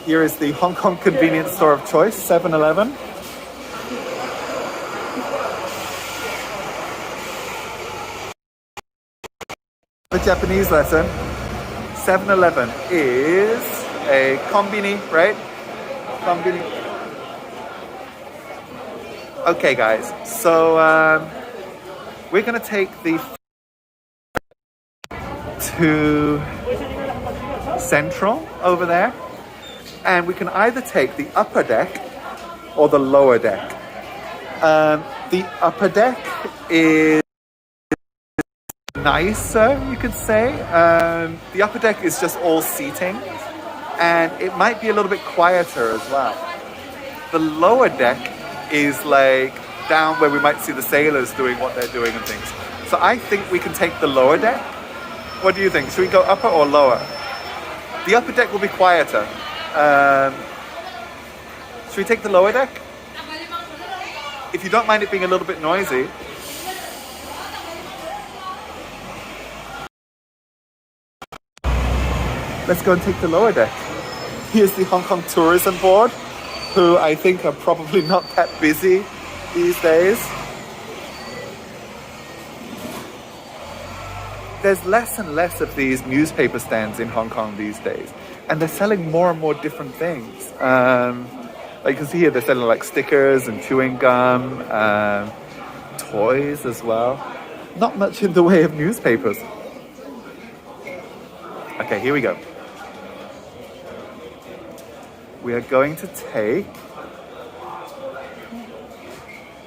Here is the Hong Kong convenience store of choice, 7-Eleven. The Japanese lesson, 7-Eleven is a konbini, right? Konbini. Okay guys, so we're gonna take the to Central over there, and we can either take the upper deck or the lower deck. The upper deck is nicer, you could say. The upper deck is just all seating, and it might be a little bit quieter as well. The lower deck is like down where we might see the sailors doing what they're doing and things. So I think we can take the lower deck. What do you think? Should we go upper or lower? The upper deck will be quieter. Should we take the lower deck? If you don't mind it being a little bit noisy. Let's go and take the lower deck. Here's the Hong Kong Tourism Board, who I think are probably not that busy these days. There's less and less of these newspaper stands in Hong Kong these days, and they're selling more and more different things. Like you can see here, they're selling like stickers and chewing gum, toys as well. Not much in the way of newspapers. Okay, here we go. We are going to take...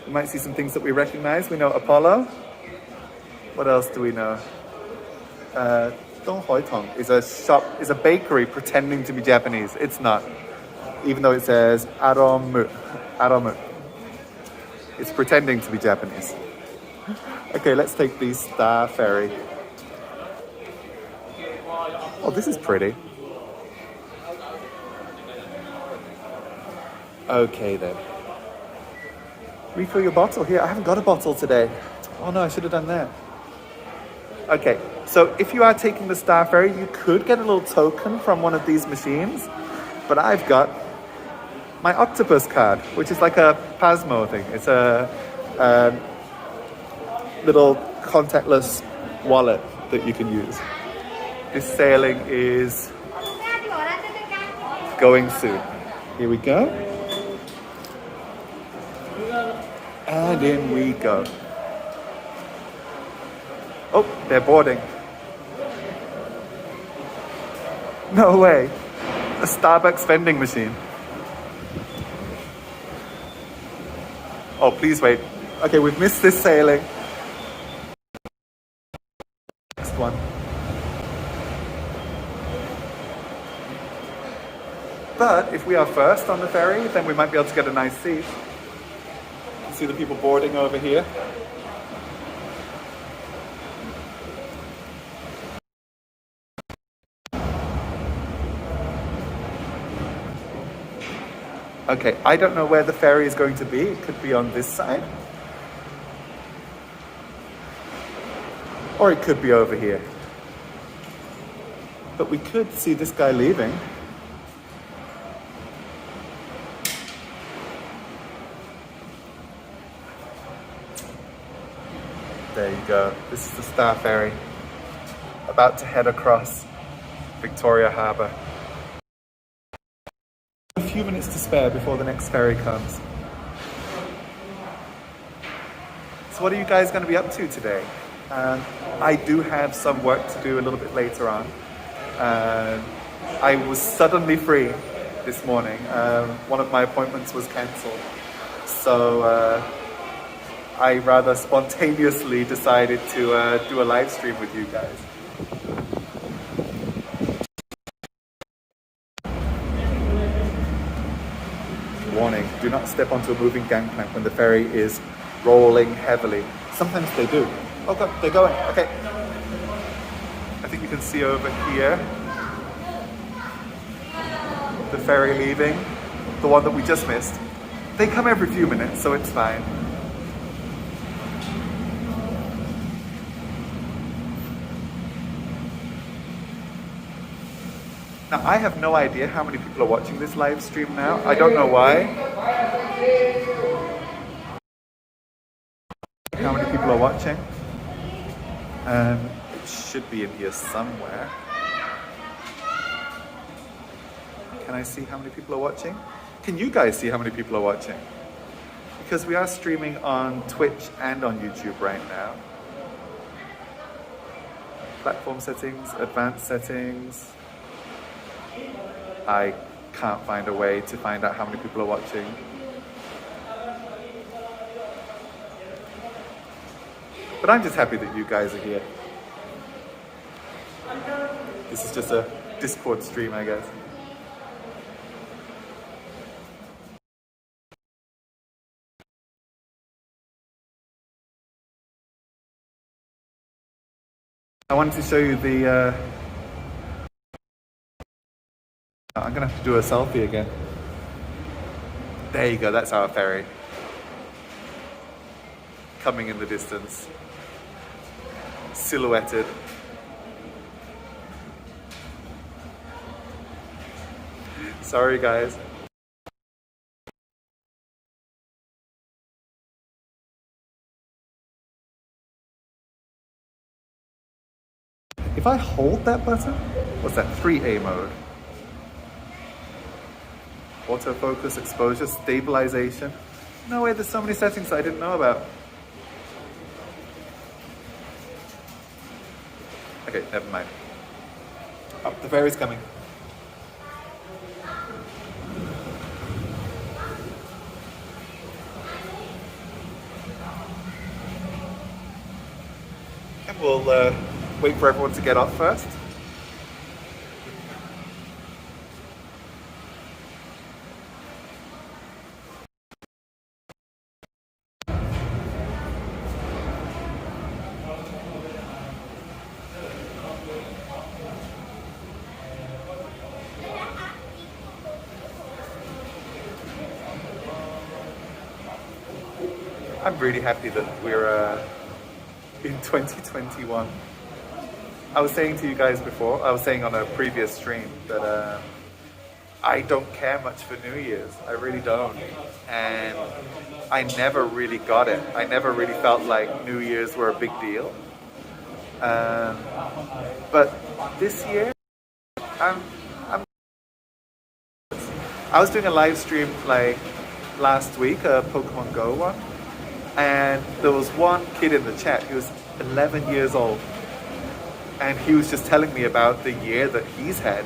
You might see some things that we recognize. We know Apollo. What else do we know? Dong Hoi Tong is a shop, is a bakery pretending to be Japanese. It's not. Even though it says Aromu. It's pretending to be Japanese. Okay, let's take the Star Ferry. Oh, this is pretty. Okay then. Refill your bottle here. I haven't got a bottle today. Oh no, I should have done that. Okay, so if you are taking the Star Ferry, you could get a little token from one of these machines, but I've got my octopus card, which is like a Pasmo thing. It's a little contactless wallet that you can use. This sailing is going soon. Here we go. And in we go. Oh, they're boarding. No way. A Starbucks vending machine. Oh, please wait. Okay, we've missed this sailing. Next one. But if we are first on the ferry, then we might be able to get a nice seat. See the people boarding over here. Okay, I don't know where the ferry is going to be. It could be on this side. Or it could be over here. But we could see this guy leaving. There you go. This is the Star Ferry. About to head across Victoria Harbour. A few minutes to spare before the next ferry comes. So what are you guys going to be up to today? I do have some work to do a little bit later on. I was suddenly free this morning. One of my appointments was cancelled. So I rather spontaneously decided to do a live stream with you guys. Warning, do not step onto a moving gangplank when the ferry is rolling heavily. Sometimes they do. Oh god, they're going, okay. I think you can see over here the ferry leaving, the one that we just missed. They come every few minutes, so it's fine. Now, I have no idea how many people are watching this live stream now. I don't know why. How many people are watching? It should be in here somewhere. Can I see how many people are watching? Can you guys see how many people are watching? Because we are streaming on Twitch and on YouTube right now. Platform settings, advanced settings. I can't find a way to find out how many people are watching. But I'm just happy that you guys are here. This is just a Discord stream, I guess. I wanted to show you the I'm gonna have to do a selfie again. There you go, that's our ferry. Coming in the distance. Silhouetted. Sorry guys. If I hold that button, what's that, 3A mode? Autofocus, exposure, stabilization. No way, there's so many settings I didn't know about. Okay, never mind. Oh, the ferry's coming. And we'll wait for everyone to get off first. I'm really happy that we're in 2021. I was saying to you guys before, I was saying on a previous stream that I don't care much for New Year's. I really don't. And I never really got it. I never really felt like New Year's were a big deal. But this year, I was doing a live stream like last week, a Pokemon Go one. And there was one kid in the chat who was 11 years old. And he was just telling me about the year that he's had.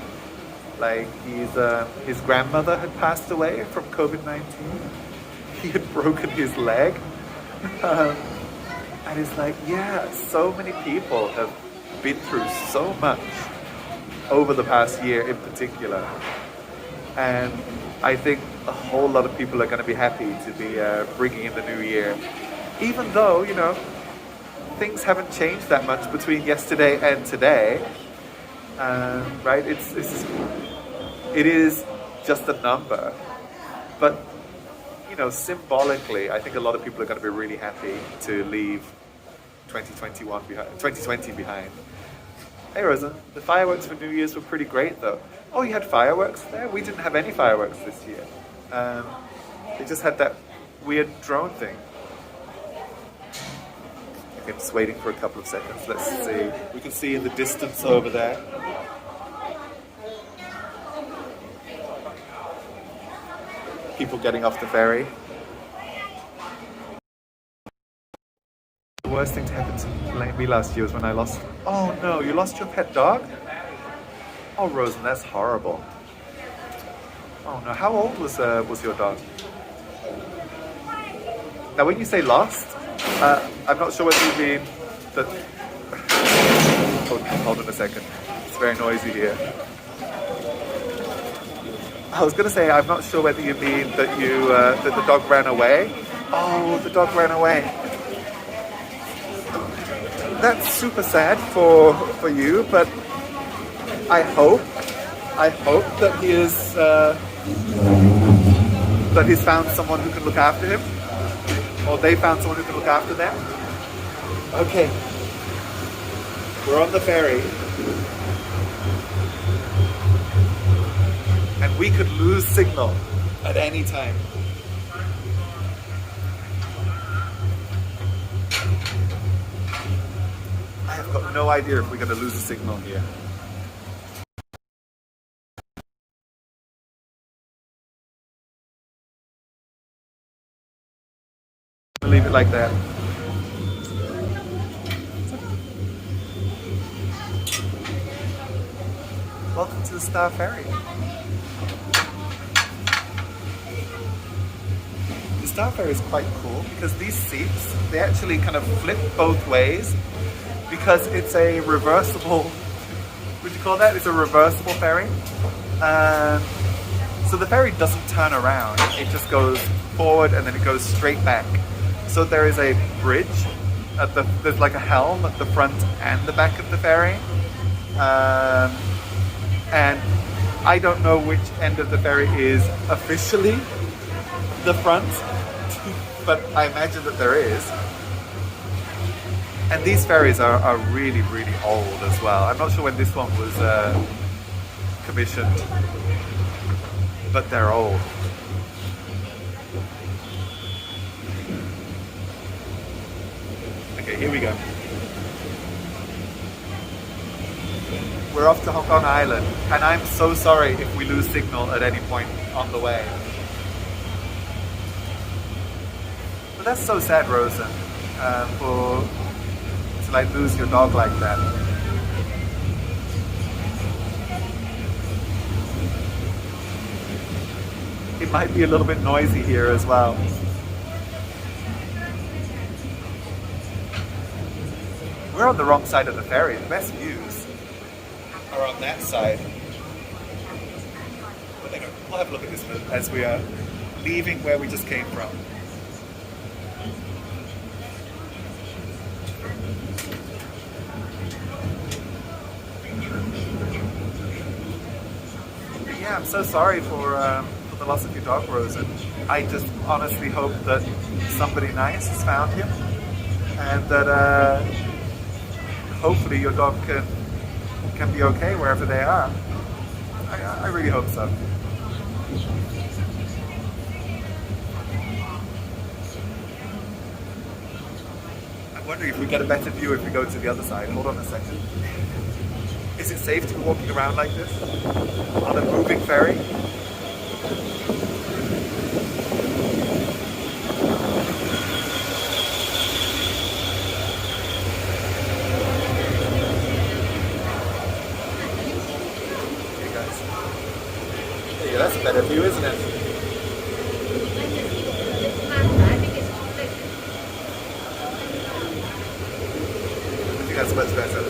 Like, his grandmother had passed away from COVID-19. He had broken his leg. And it's like, yeah, so many people have been through so much over the past year in particular. And I think a whole lot of people are going to be happy to be bringing in the new year. Even though, you know, things haven't changed that much between yesterday and today. Right? It is just a number. But, you know, symbolically, I think a lot of people are going to be really happy to leave 2020 behind. Hey, Rosa, the fireworks for New Year's were pretty great, though. Oh, you had fireworks there? We didn't have any fireworks this year. They just had that weird drone thing. Okay, I'm just waiting for a couple of seconds. Let's see. We can see in the distance over there. People getting off the ferry. The worst thing to happen to me last year was when I lost... Oh no, you lost your pet dog? Oh, Rosen, that's horrible. Oh no, how old was your dog? Now when you say lost, I'm not sure whether you mean that... Hold on a second. It's very noisy here. I was going to say, I'm not sure whether you mean that that the dog ran away. Oh, the dog ran away. That's super sad for you, but I hope that he is that he's found someone who can look after him, or they found someone who can look after them. Okay, we're on the ferry. And we could lose signal at any time. I have got no idea if we're going to lose a signal here. I'll leave it like that. Welcome to the Star Ferry. The Star Ferry is quite cool because these seats, they actually kind of flip both ways because it's a reversible, what do you call that? It's a reversible ferry. So the ferry doesn't turn around, it just goes forward and then it goes straight back. So there is a bridge, there's like a helm at the front and the back of the ferry. And I don't know which end of the ferry is officially the front, but I imagine that there is. And these ferries are really, really old as well. I'm not sure when this one was commissioned, but they're old. Okay, here we go. We're off to Hong Kong Island, and I'm so sorry if we lose signal at any point on the way. But that's so sad, Rosen, to like lose your dog like that. It might be a little bit noisy here as well. We're on the wrong side of the ferry. The best views are on that side. But anyway, we'll have a look at this as we are leaving where we just came from. Yeah, I'm so sorry for the loss of your dog, Rosen. I just honestly hope that somebody nice has found him, and that hopefully your dog can be okay wherever they are. I really hope so. I'm wondering if we get a better view if we go to the other side. Hold on a second. Is it safe to be walking around like this on a moving ferry? Yeah, that's a better view, isn't it? I think that's much better.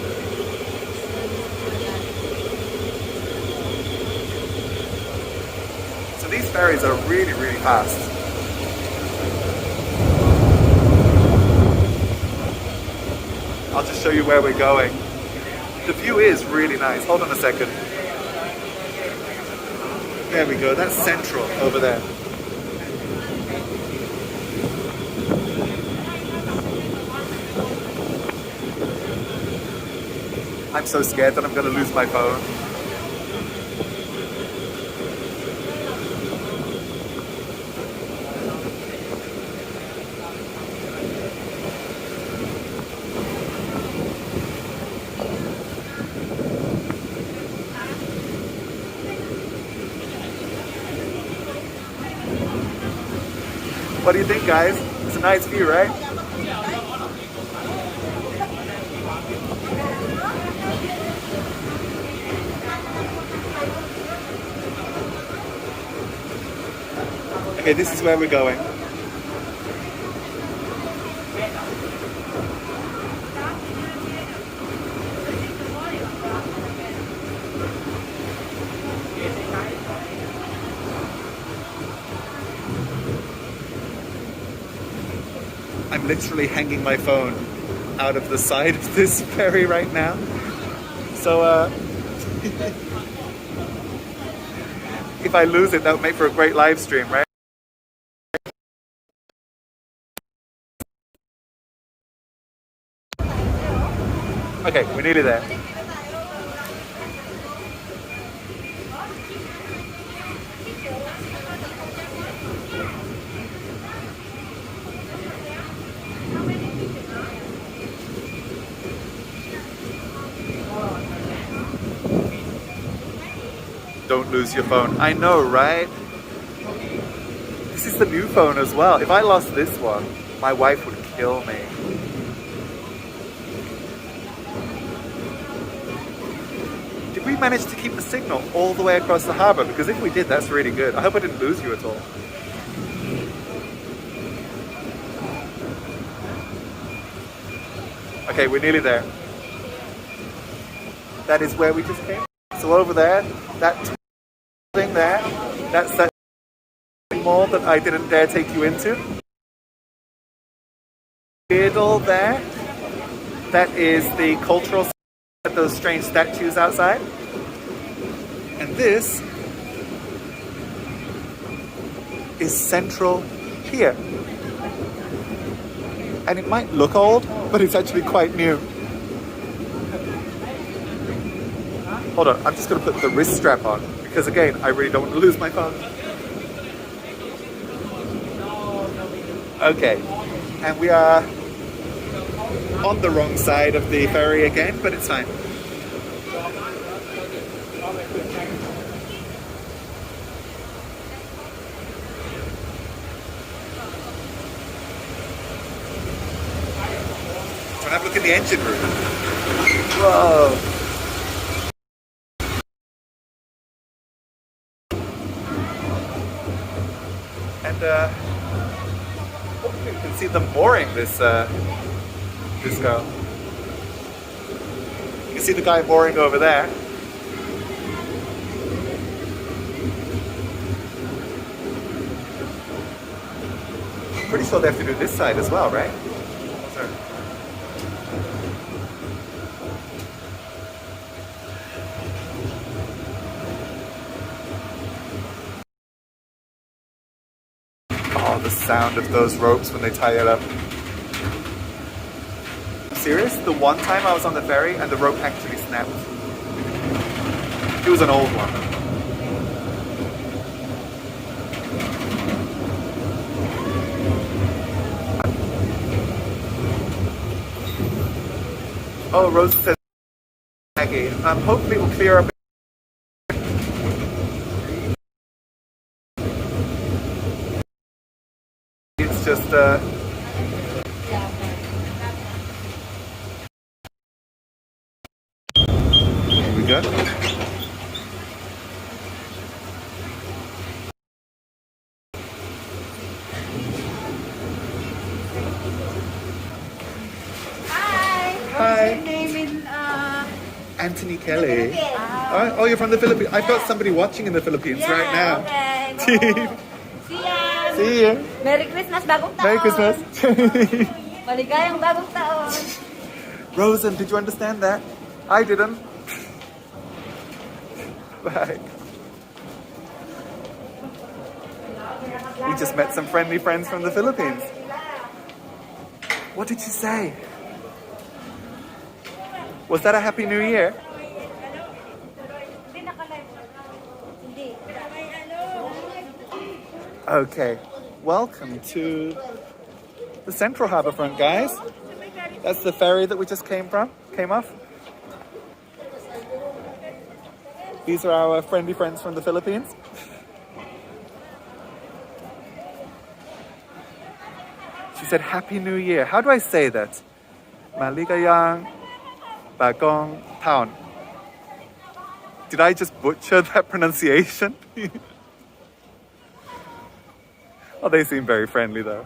So these ferries are really, really fast. I'll just show you where we're going. The view is really nice. Hold on a second. There we go. That's Central over there. I'm so scared that I'm going to lose my phone. What do you think, guys? It's a nice view, right? Okay, this is where we're going. I'm literally hanging my phone out of the side of this ferry right now. So, if I lose it, that would make for a great live stream, right? Okay, we're nearly there. Don't lose your phone. I know, right? This is the new phone as well. If I lost this one, my wife would kill me. Did we manage to keep the signal all the way across the harbour? Because if we did, that's really good. I hope I didn't lose you at all. Okay, we're nearly there. That is where we just came. So over there, that thing there, that's that mall that I didn't dare take you into. Middle there, that is the cultural center, those strange statues outside. And this is Central here. And it might look old, but it's actually quite new. Hold on, I'm just going to put the wrist strap on because again, I really don't want to lose my phone. Okay, and we are on the wrong side of the ferry again, but it's fine. So have a look at the engine room. Whoa. And hopefully we can see them mooring this this girl. You can see the guy mooring over there. I'm pretty sure they have to do this side as well, right? Sorry. Oh, the sound of those ropes when they tie it up. Serious? The one time I was on the ferry and the rope actually snapped. It was an old one. Oh, Rosa says Maggie. Hopefully it will clear up. It's just here we go. Anthony Kelly. Oh, you're from the Philippines. I've got somebody watching in the Philippines right now. Okay. See ya. Merry Christmas, bagong taon. Merry Christmas. Maligayang bagong taon. Rosen, did you understand that? I didn't. Bye. We just met some friendly friends from the Philippines. What did you say? Was that a Happy New Year? Okay, welcome to the Central Harbourfront, guys. That's the ferry that we just came off. These are our friendly friends from the Philippines. She said, Happy New Year. How do I say that? Maligayang bagong taon. Did I just butcher that pronunciation? Oh, they seem very friendly though.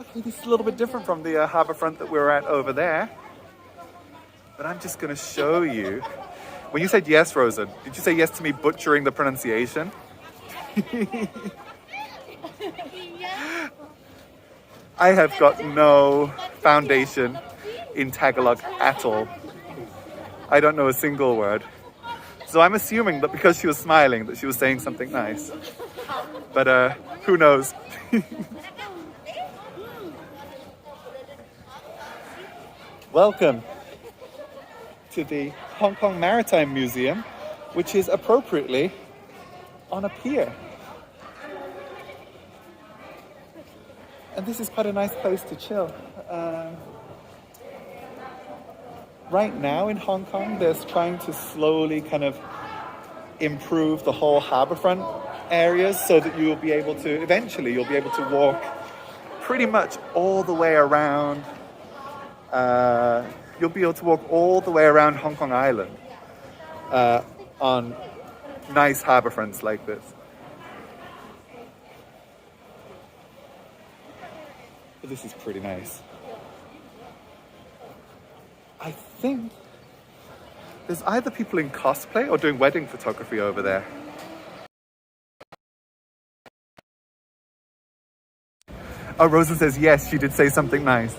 Okay, this is a little bit different from the harbourfront that we were at over there. But I'm just going to show you. When you said yes, Rosen, did you say yes to me butchering the pronunciation? I have got no foundation in Tagalog at all. I don't know a single word. So I'm assuming that because she was smiling that she was saying something nice. But who knows? Welcome to the Hong Kong Maritime Museum, which is appropriately on a pier. And this is quite a nice place to chill. Right now in Hong Kong, they're trying to slowly kind of improve the whole harbourfront areas so that you'll be able to, eventually you'll be able to walk pretty much all the way around. You'll be able to walk all the way around Hong Kong Island on nice harbourfronts like this. But this is pretty nice. I think there's either people in cosplay or doing wedding photography over there. Oh, Rosa says yes, she did say something nice.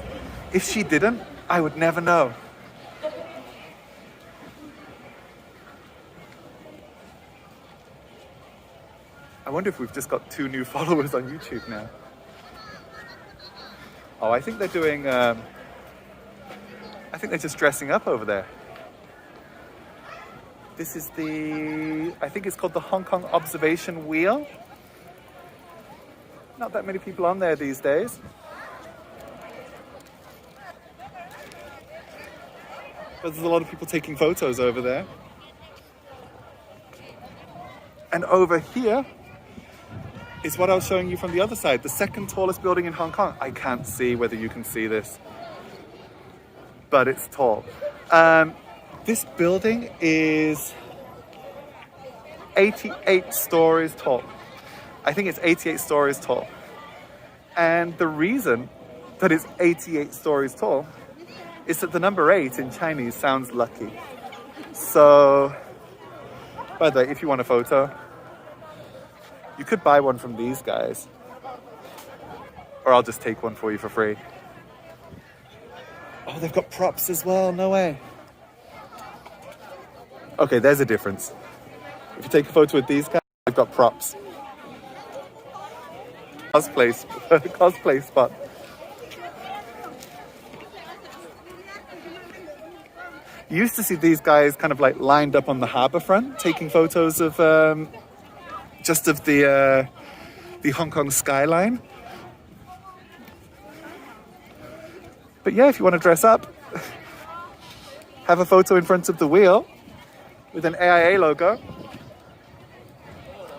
If she didn't, I would never know. I wonder if we've just got 2 new followers on YouTube now. Oh, I think they're doing, I think they're just dressing up over there. This is I think it's called the Hong Kong Observation Wheel. Not that many people on there these days. But there's a lot of people taking photos over there. And over here is what I was showing you from the other side, the second tallest building in Hong Kong. I can't see whether you can see this, but it's tall. This building is 88 stories tall. I think it's 88 stories tall. And the reason that it's 88 stories tall is that the number 8 in Chinese sounds lucky. So, by the way, if you want a photo, you could buy one from these guys. Or I'll just take one for you for free. Oh, they've got props as well, no way. Okay, there's a difference. If you take a photo with these guys, they've got props. Cosplay spot. You used to see these guys kind of like lined up on the harbour front, taking photos of just of the Hong Kong skyline. But yeah, if you want to dress up, have a photo in front of the wheel with an AIA logo,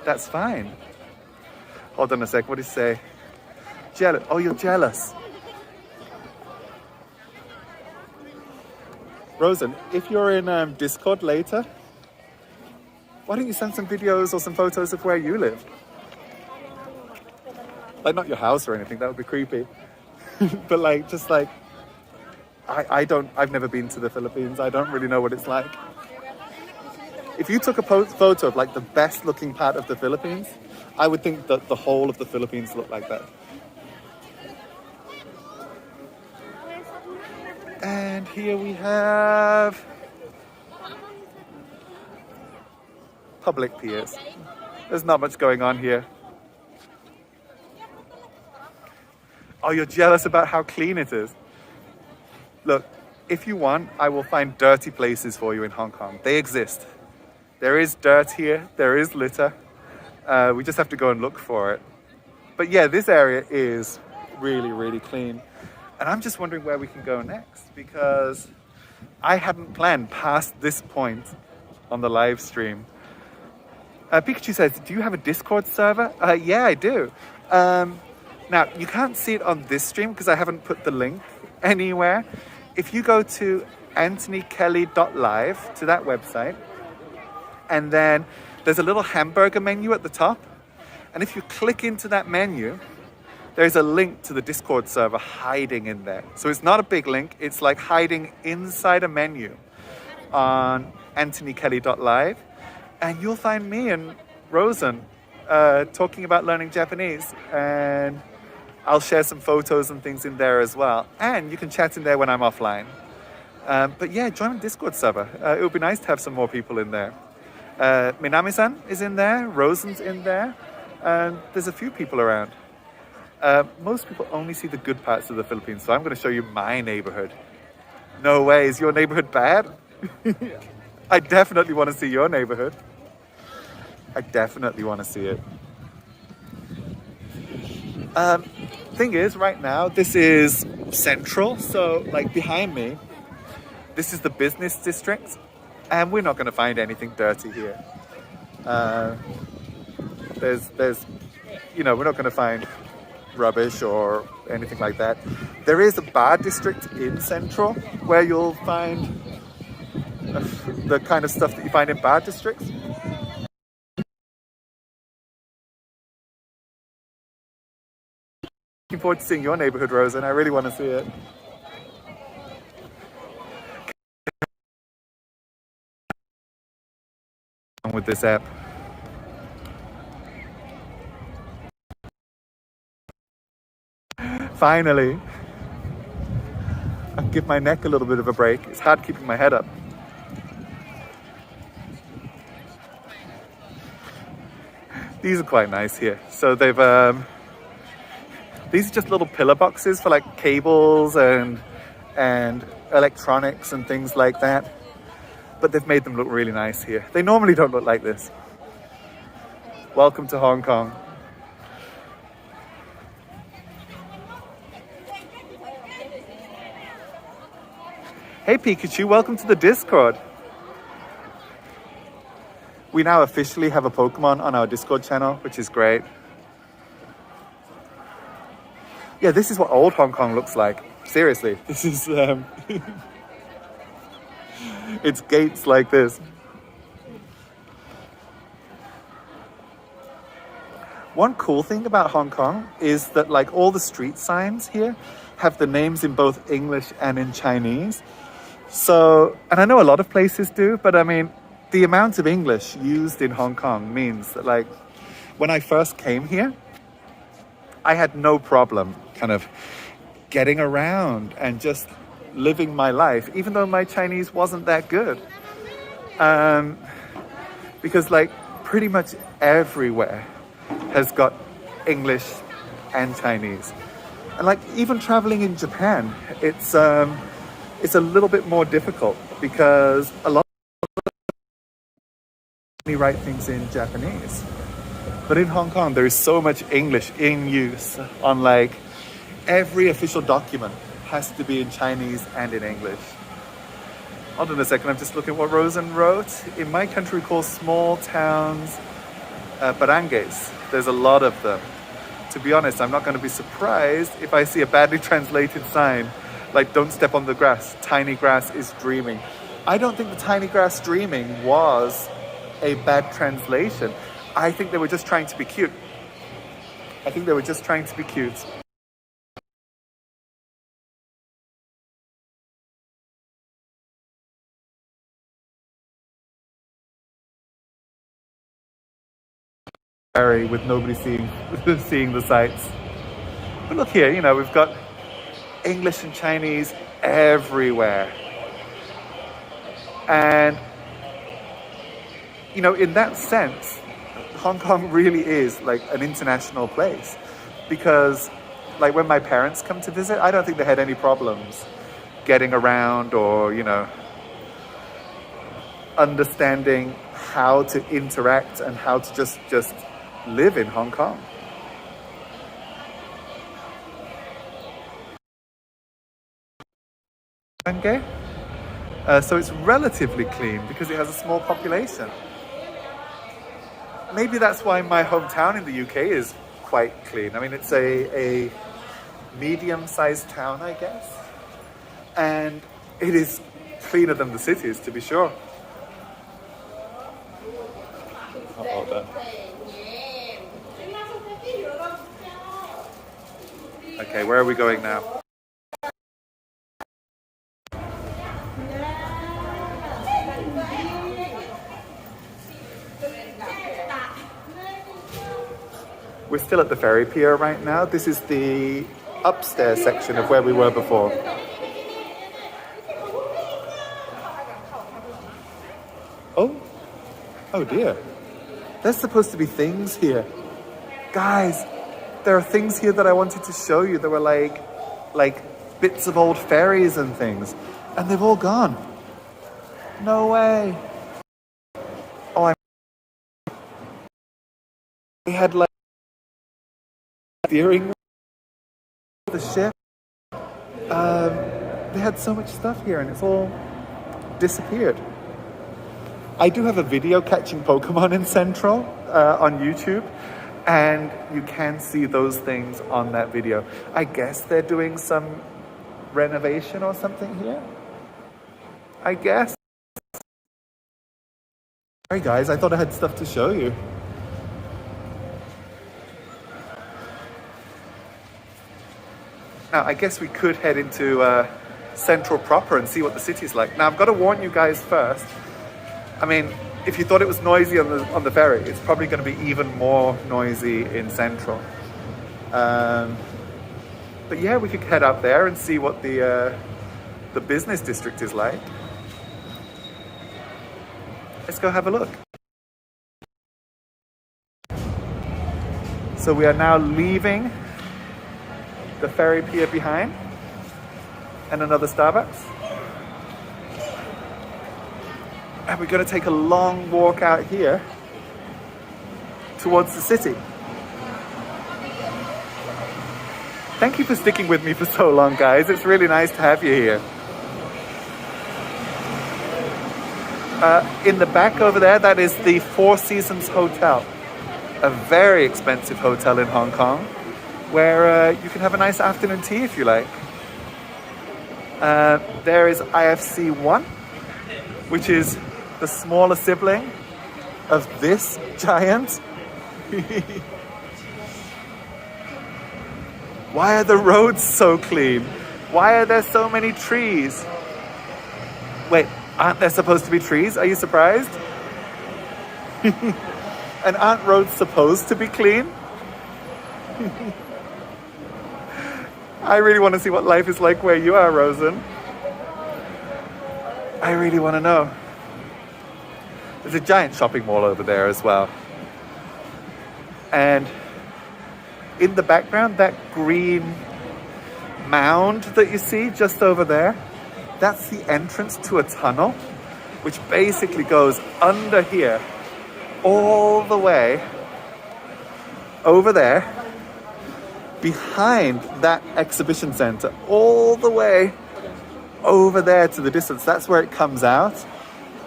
that's fine. Hold on a sec, what did he say? Jealous. Oh, you're jealous. Rosen, if you're in Discord later, why don't you send some videos or some photos of where you live? Like, not your house or anything, that would be creepy. But like, just like I've never been to the Philippines. I don't really know what it's like. If you took a photo of like the best looking part of the Philippines, I would think that the whole of the Philippines looked like that. And here we have public piers. There's not much going on here. Oh, you're jealous about how clean it is. Look, if you want, I will find dirty places for you in Hong Kong. They exist. There is dirt here, there is litter. We just have to go and look for it. But yeah, this area is really, really clean. And I'm just wondering where we can go next, because I hadn't planned past this point on the live stream. Pikachu says, do you have a Discord server? Yeah, I do. Now, you can't see it on this stream because I haven't put the link anywhere. If you go to anthonykelly.live, to that website, and then there's a little hamburger menu at the top. And if you click into that menu, there's a link to the Discord server hiding in there. So it's not a big link, it's like hiding inside a menu on anthonykelly.live. And you'll find me and Rosen talking about learning Japanese. And I'll share some photos and things in there as well. And you can chat in there when I'm offline. But yeah, join the Discord server. It would be nice to have some more people in there. Minami-san is in there, Rosen's in there, and there's a few people around. Most people only see the good parts of the Philippines, so I'm going to show you my neighborhood. No way, is your neighborhood bad? I definitely want to see your neighborhood. I definitely want to see it. Thing is, right now, this is central, so like behind me, this is the business district, and we're not going to find anything dirty here. There's, you know, we're not going to find rubbish or anything like that. There is a bar district in Central where you'll find the kind of stuff that you find in bar districts. Looking forward to seeing your neighborhood, Rosen. I really want to see it. With this app. Finally. I'll give my neck a little bit of a break. It's hard keeping my head up. These are quite nice here. So they've these are just little pillar boxes for like cables and electronics and things like that. But they've made them look really nice here. They normally don't look like this. Welcome to Hong Kong. Hey Pikachu, welcome to the Discord. We now officially have a Pokemon on our Discord channel, which is great. Yeah, this is what old Hong Kong looks like. Seriously, this is... It's gates like this. One cool thing about Hong Kong is that like all the street signs here have the names in both English and in Chinese. So, and I know a lot of places do, but I mean, the amount of English used in Hong Kong means that like, when I first came here, I had no problem kind of getting around and just living my life, even though my Chinese wasn't that good. Because like pretty much everywhere has got English and Chinese. And like even traveling in Japan, it's a little bit more difficult because a lot of people write things in Japanese. But in Hong Kong, there is so much English in use on like every official document has to be in Chinese and in English. Hold on a second, I'm just looking at what Rosen wrote. In my country, we call small towns barangays. There's a lot of them. To be honest, I'm not going to be surprised if I see a badly translated sign like don't step on the grass, tiny grass is dreaming. I don't think the tiny grass dreaming was a bad translation. I think they were just trying to be cute. I think they were just trying to be cute. ferry with nobody seeing seeing the sights. But look here, you know, we've got English and Chinese everywhere. And, you know, in that sense, Hong Kong really is like an international place. Because, like, when my parents come to visit, I don't think they had any problems getting around or, you know, understanding how to interact and how to just live in Hong Kong. Okay. So it's relatively clean because it has a small population. Maybe that's why my hometown in the UK is quite clean. I mean, it's a medium-sized town, I guess. And it is cleaner than the cities, to be sure. Okay, where are we going now? We're still at the ferry pier right now. This is the upstairs section of where we were before. Oh dear. There's supposed to be things here. Guys, there are things here that I wanted to show you. There were like bits of old ferries and things. And they've all gone. No way. Oh, we had like steering the ship. They had so much stuff here and it's all disappeared. I do have a video catching Pokemon in Central on YouTube, and you can see those things on that video. I guess they're doing some renovation or something here. I guess. Sorry guys, I thought I had stuff to show you. Now, I guess we could head into Central proper and see what the city's like. Now, I've got to warn you guys first. I mean, if you thought it was noisy on the ferry, it's probably going to be even more noisy in Central. But yeah, we could head up there and see what the business district is like. Let's go have a look. So we are now leaving the ferry pier behind, and another Starbucks. And we're going to take a long walk out here towards the city. Thank you for sticking with me for so long, guys. It's really nice to have you here. In the back over there, that is the Four Seasons Hotel. A very expensive hotel in Hong Kong, where you can have a nice afternoon tea if you like. There is IFC 1, which is the smaller sibling of this giant. Why are the roads so clean? Why are there so many trees? Wait, aren't there supposed to be trees? Are you surprised? And aren't roads supposed to be clean? I really want to see what life is like where you are, Rosen. I really want to know. There's a giant shopping mall over there as well. And in the background, that green mound that you see just over there, that's the entrance to a tunnel, which basically goes under here, all the way over there, behind that exhibition center, all the way over there to the distance. That's where it comes out.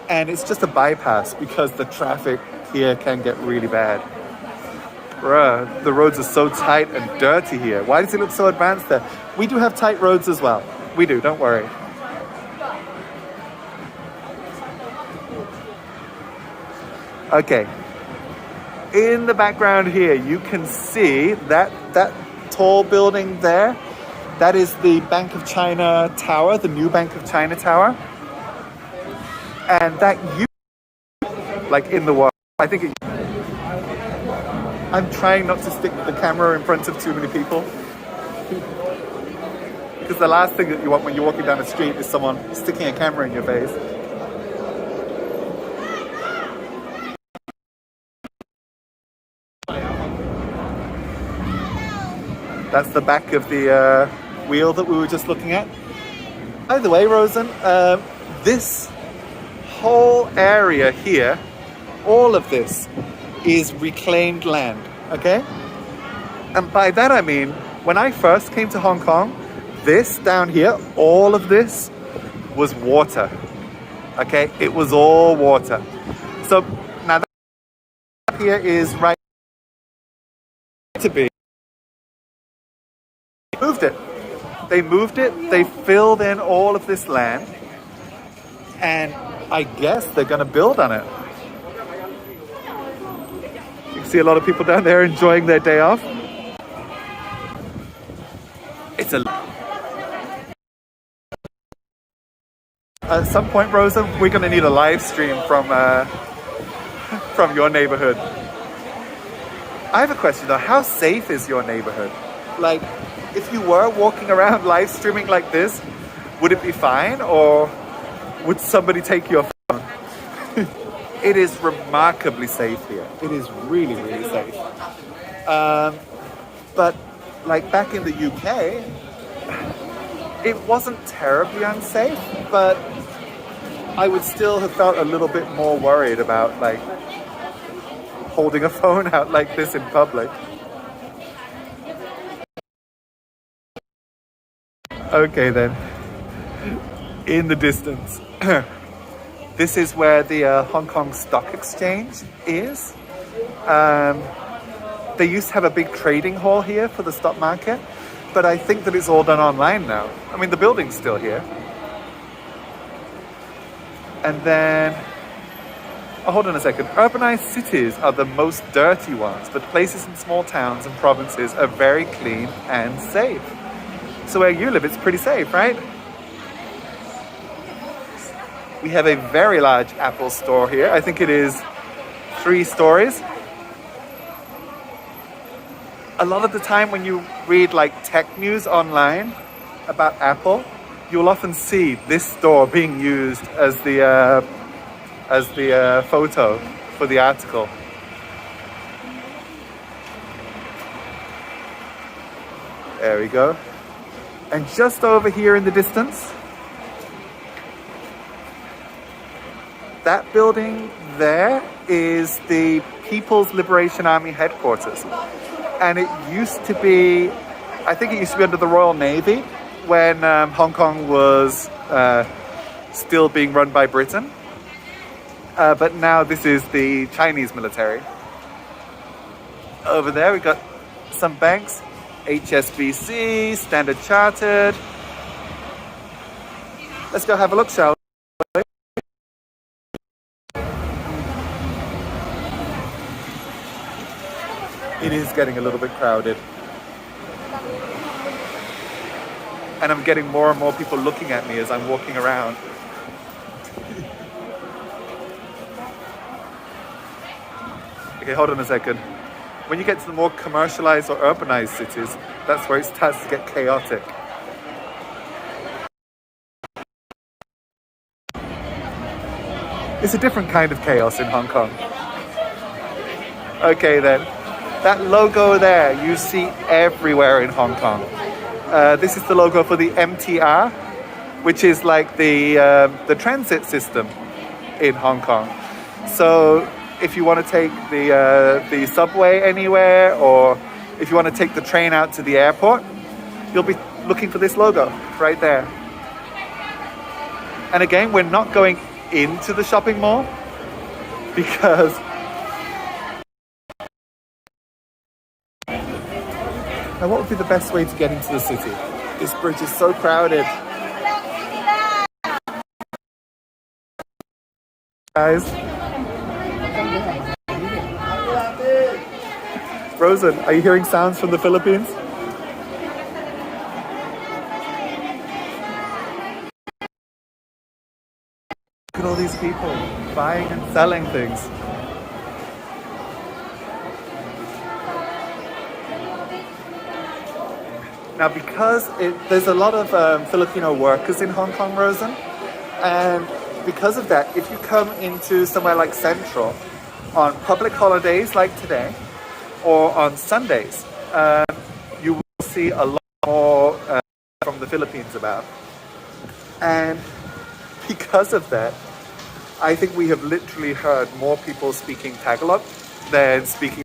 And it's just a bypass because the traffic here can get really bad. Bruh, the roads are so tight and dirty here. Why does it look so advanced there? We do have tight roads as well. We do, don't worry. Okay. In the background here, you can see that tall building there. That is the Bank of China Tower, the new Bank of China Tower. And that like in the world, I think it I'm trying not to stick the camera in front of too many people. Because the last thing that you want when you're walking down the street is someone sticking a camera in your face. That's the back of the wheel that we were just looking at. By the way, Rosen, this whole area here, all of this is reclaimed land, okay? And by that I mean, when I first came to Hong Kong, this down here, all of this was water, okay? It was all water. So now that here is right to be. They moved it, they filled in all of this land, and I guess they're gonna build on it. You can see a lot of people down there enjoying their day off. It's a... At some point, Rosa, we're gonna need a live stream from your neighborhood. I have a question though, how safe is your neighborhood? Like, if you were walking around live streaming like this, would it be fine, or would somebody take your phone? It is remarkably safe here. It is really, really safe. But like back in the UK, it wasn't terribly unsafe, but I would still have felt a little bit more worried about like holding a phone out like this in public. Okay then, in the distance, this is where the Hong Kong Stock Exchange is. They used to have a big trading hall here for the stock market, but I think that it's all done online now. I mean, the building's still here. And then, oh, hold on a second. Urbanized cities are the most dirty ones, but places in small towns and provinces are very clean and safe. So where you live, it's pretty safe, right? We have a very large Apple store here. I think it is 3 stories. A lot of the time when you read like tech news online about Apple, you'll often see this store being used as the photo for the article. There we go. And just over here in the distance, that building there is the People's Liberation Army headquarters. And it used to be, I think it used to be under the Royal Navy when Hong Kong was still being run by Britain. But now this is the Chinese military. Over there we got some banks. HSBC, Standard Chartered. Let's go have a look, shall we? It is getting a little bit crowded. And I'm getting more and more people looking at me as I'm walking around. Okay, hold on a second. When you get to the more commercialized or urbanized cities, that's where it starts to get chaotic. It's a different kind of chaos in Hong Kong. Okay then, that logo there you see everywhere in Hong Kong. This is the logo for the MTR, which is like the transit system in Hong Kong. So if you want to take the subway anywhere, or if you want to take the train out to the airport, you'll be looking for this logo right there. And again, we're not going into the shopping mall because now what would be the best way to get into the city? This bridge is so crowded. Guys. Rosen, are you hearing sounds from the Philippines? Look at all these people buying and selling things. Now, because there's a lot of Filipino workers in Hong Kong, Rosen, and because of that, if you come into somewhere like Central on public holidays like today, or on Sundays, you will see a lot more from the Philippines about. And because of that, I think we have literally heard more people speaking Tagalog than speaking.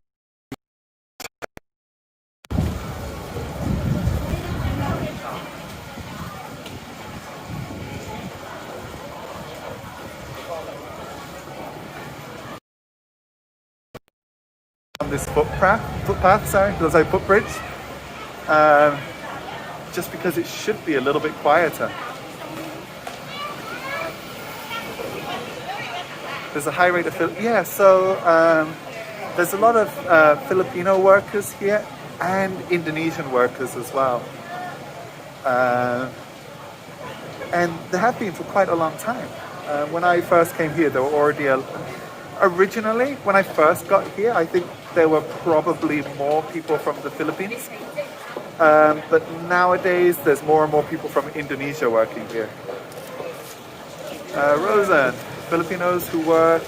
On this footpath, footbridge, just because it should be a little bit quieter. There's a high rate of there's a lot of Filipino workers here and Indonesian workers as well, and there have been for quite a long time. When I first came here, there were already originally, when I first got here, I think there were probably more people from the Philippines. But nowadays, there's more and more people from Indonesia working here. Rosen, Filipinos who work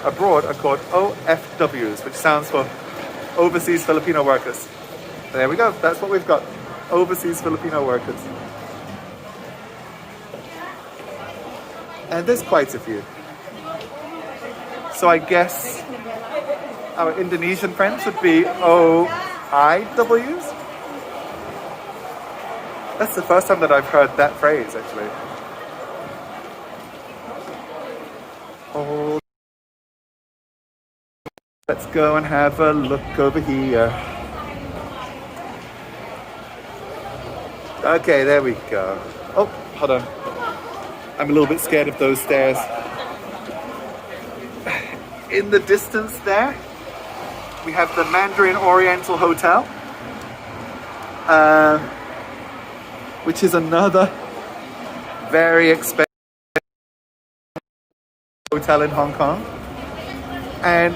abroad are called OFWs, which stands for Overseas Filipino Workers. There we go, that's what we've got. Overseas Filipino Workers. And there's quite a few. So I guess our Indonesian friends would be OIWs. That's the first time that I've heard that phrase, actually. Oh, let's go and have a look over here. Okay, there we go. Oh, hold on. I'm a little bit scared of those stairs. In the distance there, we have the Mandarin Oriental Hotel, which is another very expensive hotel in Hong Kong. And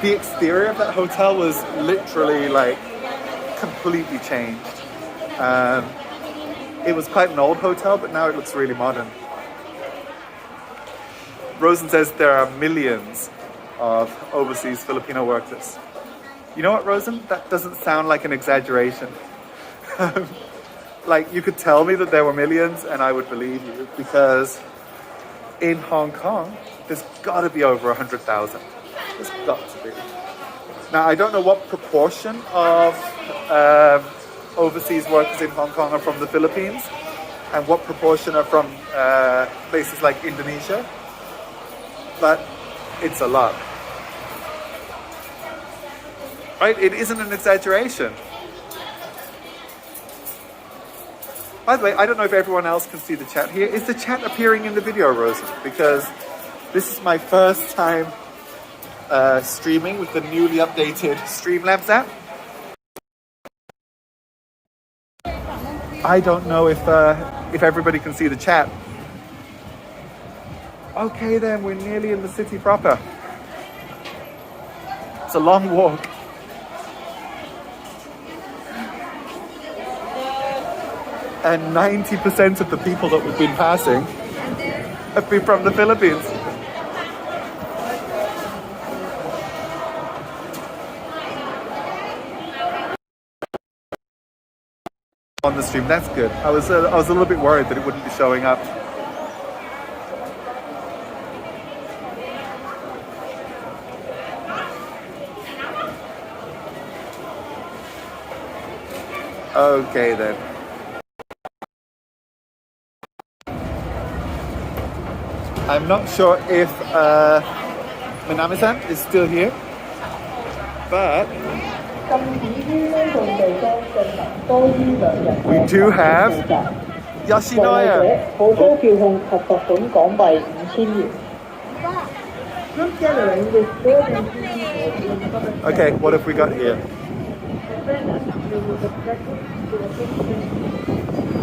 the exterior of that hotel was literally like completely changed. It was quite an old hotel, but now it looks really modern. Rosen says there are millions of overseas Filipino workers. You know what, Rosen? That doesn't sound like an exaggeration. Like, you could tell me that there were millions and I would believe you, because in Hong Kong, there's got to be over 100,000. There's got to be. Now, I don't know what proportion of overseas workers in Hong Kong are from the Philippines and what proportion are from places like Indonesia, but it's a lot. Right? It isn't an exaggeration. By the way, I don't know if everyone else can see the chat here. Is the chat appearing in the video, Rosen? Because this is my first time streaming with the newly updated Streamlabs app. I don't know if everybody can see the chat. Okay then, we're nearly in the city proper. It's a long walk. And 90% of the people that we've been passing have been from the Philippines. On the stream, that's good. I was a little bit worried that it wouldn't be showing up. Okay then. I'm not sure if Minami-san is still here, but we do have Yoshinoya. Okay, what have we got here?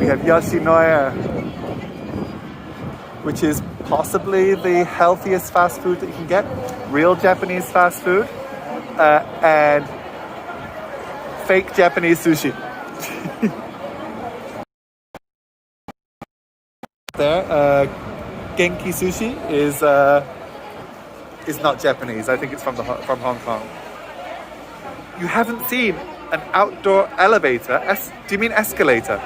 We have Yoshinoya, which is possibly the healthiest fast food that you can get. Real Japanese fast food and fake Japanese sushi. there. Genki sushi is not Japanese. I think it's from Hong Kong. You haven't seen an outdoor elevator? Do you mean escalator?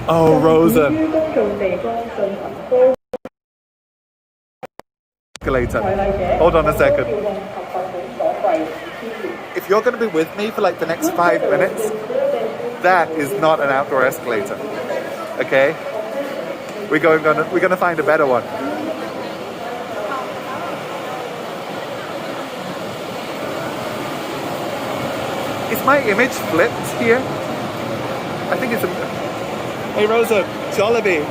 Oh, Rosa. Escalator. Hold on a second. If you're going to be with me for like the next 5 minutes, that is not an outdoor escalator. Okay? We're gonna find a better one. Is my image flipped here? I think it's a... Hey Rosa, Jollibee.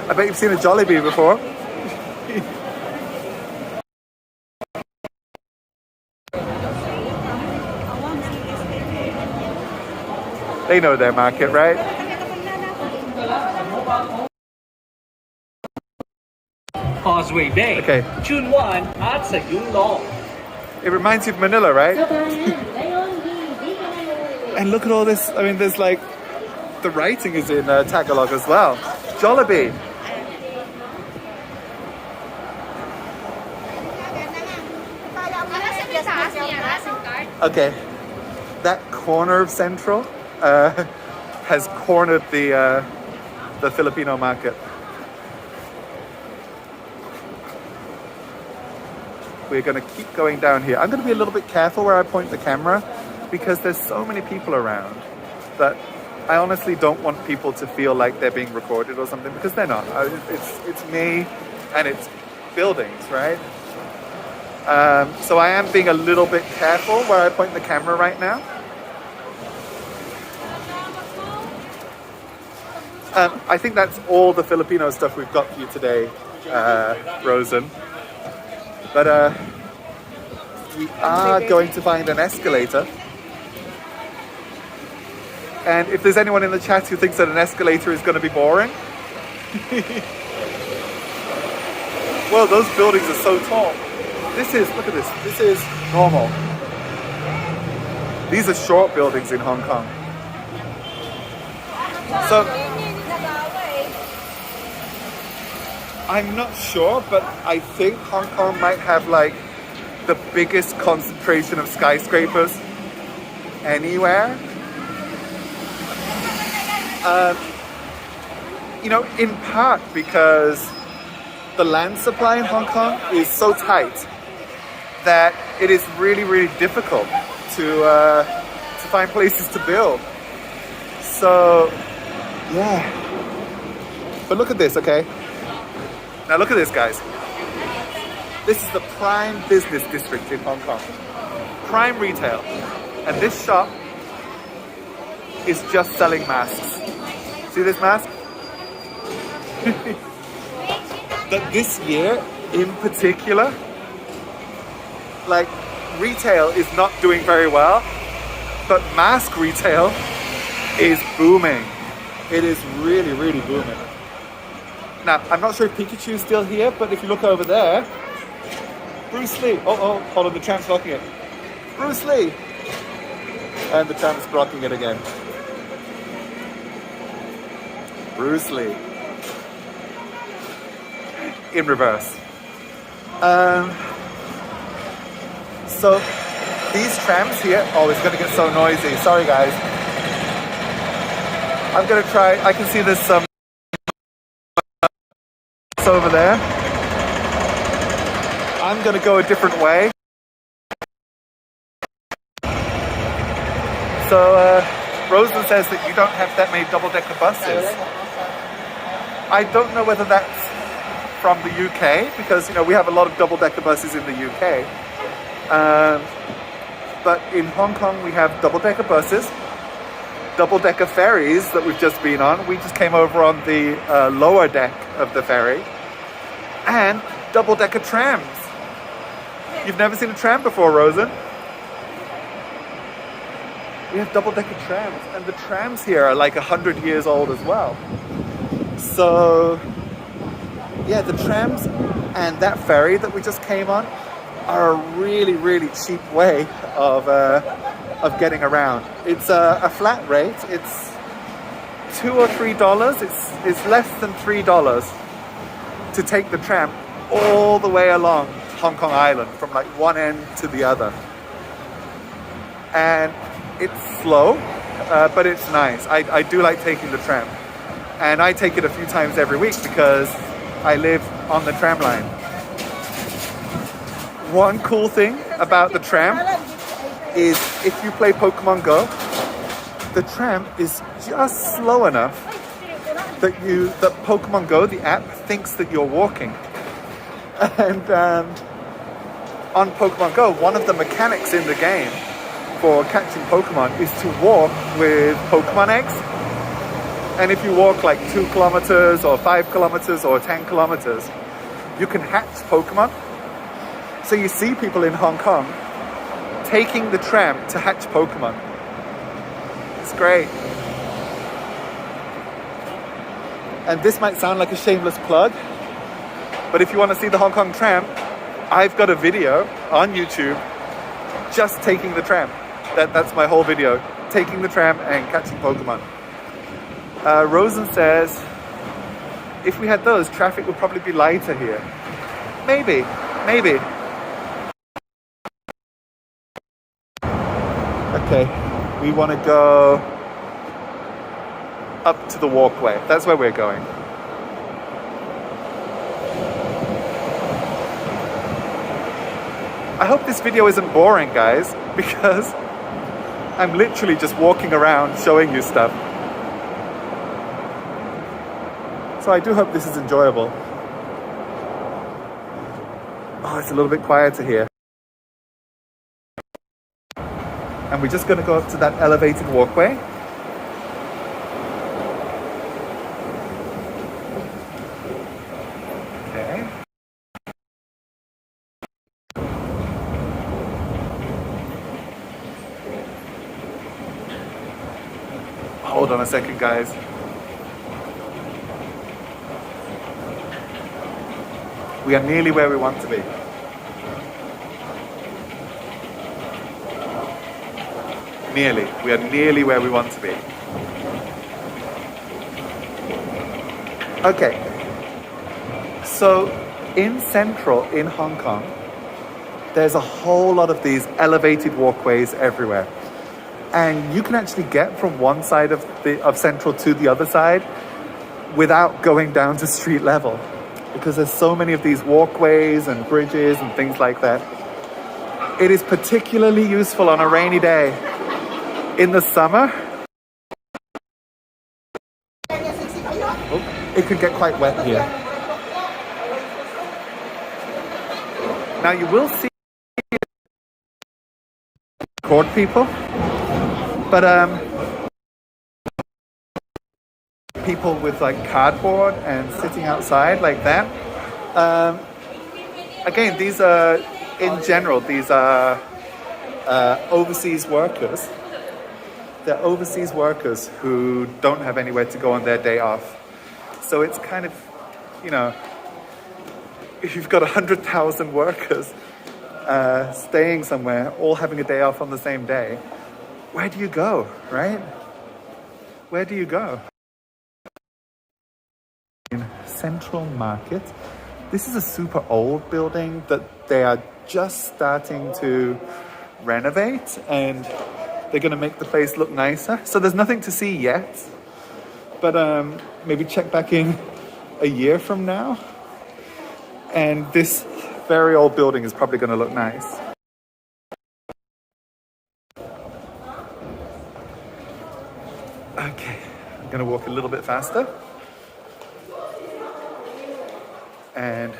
I bet you've seen a Jollibee before. They know their market, right? Causeway Bay. Okay. June 1 at Sa Yun Long. It reminds you of Manila, right? And look at all this. I mean, there's like... The writing is in Tagalog as well. Jollibee. Okay. That corner of Central has cornered the Filipino market. We're going to keep going down here. I'm going to be a little bit careful where I point the camera because there's so many people around that I honestly don't want people to feel like they're being recorded or something, because they're not. It's me and it's buildings, right? So I am being a little bit careful where I point the camera right now. I think that's all the Filipino stuff we've got for you today, Rosen. But we are going to find an escalator. And if there's anyone in the chat who thinks that an escalator is going to be boring, well, those buildings are so tall. Look at this, this is normal. These are short buildings in Hong Kong. So, I'm not sure, but I think Hong Kong might have like the biggest concentration of skyscrapers anywhere. You know, in part because the land supply in Hong Kong is so tight that it is really, really difficult to find places to build. So, yeah. But look at this, okay? Now look at this, guys. This is the prime business district in Hong Kong. Prime retail. And this shop is just selling masks. See this mask? That this year, in particular, like, retail is not doing very well, but mask retail is booming. It is really, really booming. Now, I'm not sure if Pikachu is still here, but if you look over there, Bruce Lee. Oh, hold on, the tram's blocking it. Bruce Lee. And the tram's blocking it again. Bruce Lee. In reverse. So these trams here, oh, it's gonna get so noisy. Sorry guys. I'm gonna try, I can see there's some over there. I'm gonna go a different way. So Rosa says that you don't have that many double-decker buses. I don't know whether that's from the UK, because, you know, we have a lot of double-decker buses in the UK. But in Hong Kong, we have double-decker buses, double-decker ferries that we've just been on. We just came over on the lower deck of the ferry, and double-decker trams. You've never seen a tram before, Rosen? We have double-decker trams, and the trams here are like 100 years old as well. So, yeah, the trams and that ferry that we just came on are a really, really cheap way of of getting around. It's a flat rate. It's $2 or $3. It's less than $3 to take the tram all the way along Hong Kong Island from like one end to the other. And it's slow, but it's nice. I do like taking the tram. And I take it a few times every week because I live on the tram line. One cool thing about the tram is if you play Pokemon Go, the tram is just slow enough that Pokemon Go, the app, thinks that you're walking. And on Pokemon Go, one of the mechanics in the game for catching Pokemon is to walk with Pokemon eggs. And if you walk like 2 kilometers or 5 kilometers or 10 kilometers, you can hatch Pokemon. So you see people in Hong Kong taking the tram to hatch Pokemon. It's great. And this might sound like a shameless plug, but if you want to see the Hong Kong tram, I've got a video on YouTube just taking the tram. That's my whole video, taking the tram and catching Pokemon. Rosen says, if we had those, traffic would probably be lighter here. Maybe. Okay, we want to go up to the walkway. That's where we're going. I hope this video isn't boring, guys, because I'm literally just walking around showing you stuff. So I do hope this is enjoyable. Oh, it's a little bit quieter here. And we're just going to go up to that elevated walkway. Okay. Hold on a second, guys. We are nearly where we want to be. Nearly. We are nearly where we want to be. Okay. So, in Central, in Hong Kong, there's a whole lot of these elevated walkways everywhere. And you can actually get from one side of Central to the other side without going down to street level. Because there's so many of these walkways and bridges and things like that. It is particularly useful on a rainy day. In the summer, it could get quite wet here. Now you will see record people, but people with like cardboard and sitting outside like that. Again, these are, in general, these are overseas workers. They're overseas workers who don't have anywhere to go on their day off. So it's kind of, you know, if you've got 100,000 workers staying somewhere, all having a day off on the same day, where do you go, right? Where do you go? In Central Market, this is a super old building that they are just starting to renovate, and they're going to make the place look nicer. So there's nothing to see yet, but maybe check back in a year from now, and this very old building is probably going to look nice. Okay, I'm going to walk a little bit faster and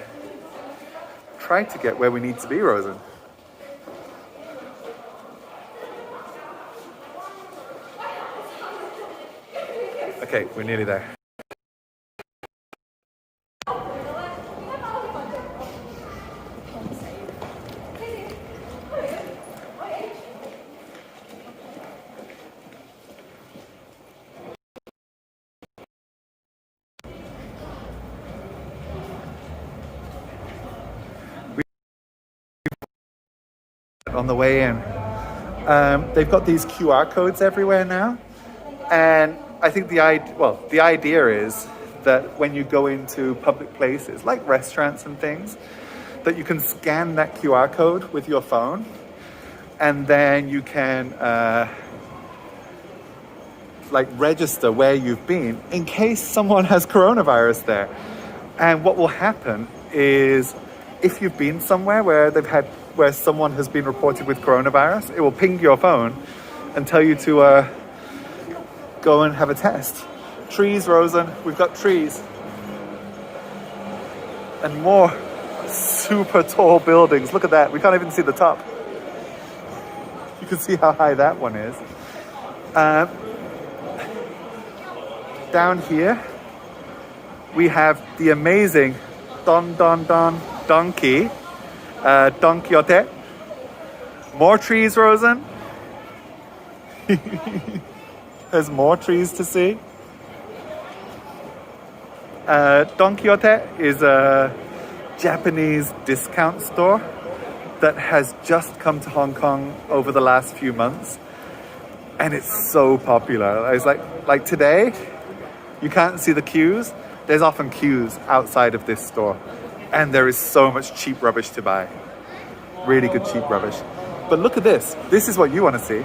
try to get where we need to be, Rosen. Okay, we're nearly there. On the way in, They've got these QR codes everywhere now. And I think the idea is that when you go into public places, like restaurants and things, that you can scan that QR code with your phone, and then you can register where you've been in case someone has coronavirus there. And what will happen is, if you've been somewhere where someone has been reported with coronavirus, it will ping your phone and tell you to go and have a test. Trees, Rosen, we've got trees. And more super tall buildings. Look at that, we can't even see the top. You can see how high that one is. Down here, we have the amazing Don Quixote. More trees, Rosen. There's more trees to see. Don Quixote is a Japanese discount store that has just come to Hong Kong over the last few months, and it's so popular. It's like today, you can't see the queues. There's often queues outside of this store, and there is so much cheap rubbish to buy. Really good cheap rubbish. But look at this. This is what you want to see.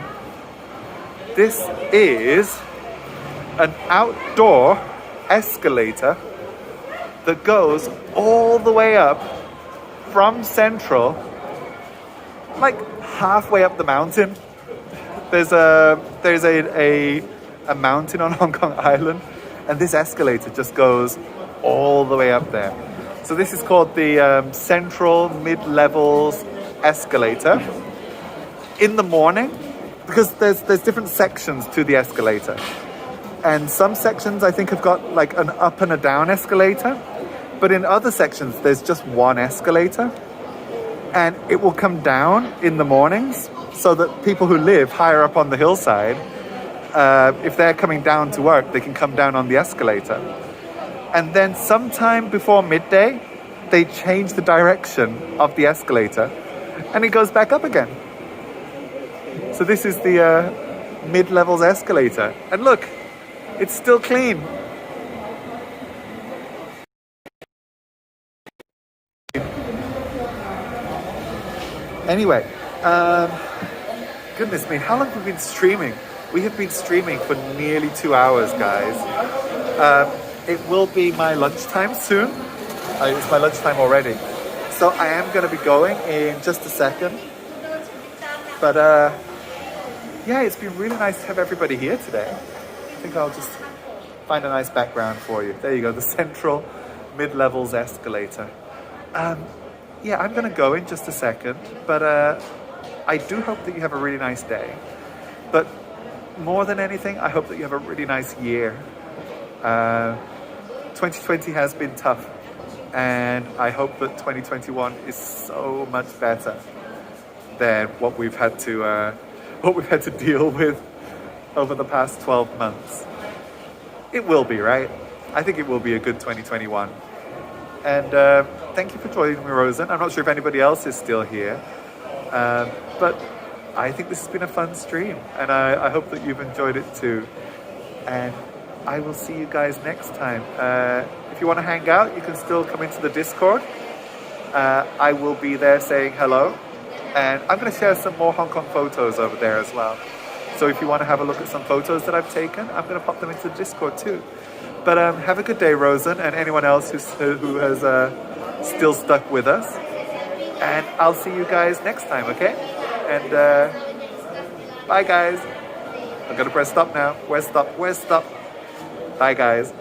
This is an outdoor escalator that goes all the way up from Central, like halfway up the mountain. There's a mountain on Hong Kong Island, and this escalator just goes all the way up there. So this is called the Central Mid-Levels Escalator. In the morning, because there's different sections to the escalator, and some sections I think have got like an up and a down escalator, but in other sections there's just one escalator, and it will come down in the mornings so that people who live higher up on the hillside, if they're coming down to work, they can come down on the escalator. And then sometime before midday, they change the direction of the escalator and it goes back up again. So this is the mid-levels escalator. And look, it's still clean. Anyway, goodness me, how long have we been streaming? We have been streaming for nearly 2 hours, guys. It will be my lunchtime soon. It's my lunchtime already. So I am going to be going in just a second. But yeah, it's been really nice to have everybody here today. I think I'll just find a nice background for you. There you go, the Central Mid-Levels Escalator. Yeah, I'm going to go in just a second, but I do hope that you have a really nice day. But more than anything, I hope that you have a really nice year. 2020 has been tough, and I hope that 2021 is so much better than what we've had to deal with over the past 12 months. It will be, right? I think it will be a good 2021. And thank you for joining me, Rosen. I'm not sure if anybody else is still here, but I think this has been a fun stream, and I hope that you've enjoyed it too. And I will see you guys next time. If you want to hang out, you can still come into the Discord. I will be there saying hello, and I'm going to share some more Hong Kong photos over there as well. So if you want to have a look at some photos that I've taken, I'm going to pop them into the Discord too. But have a good day, Rosen, and anyone else who has still stuck with us. And I'll see you guys next time, okay? And bye, guys. I'm going to press stop now. Where's stop? Where's stop? Bye, guys.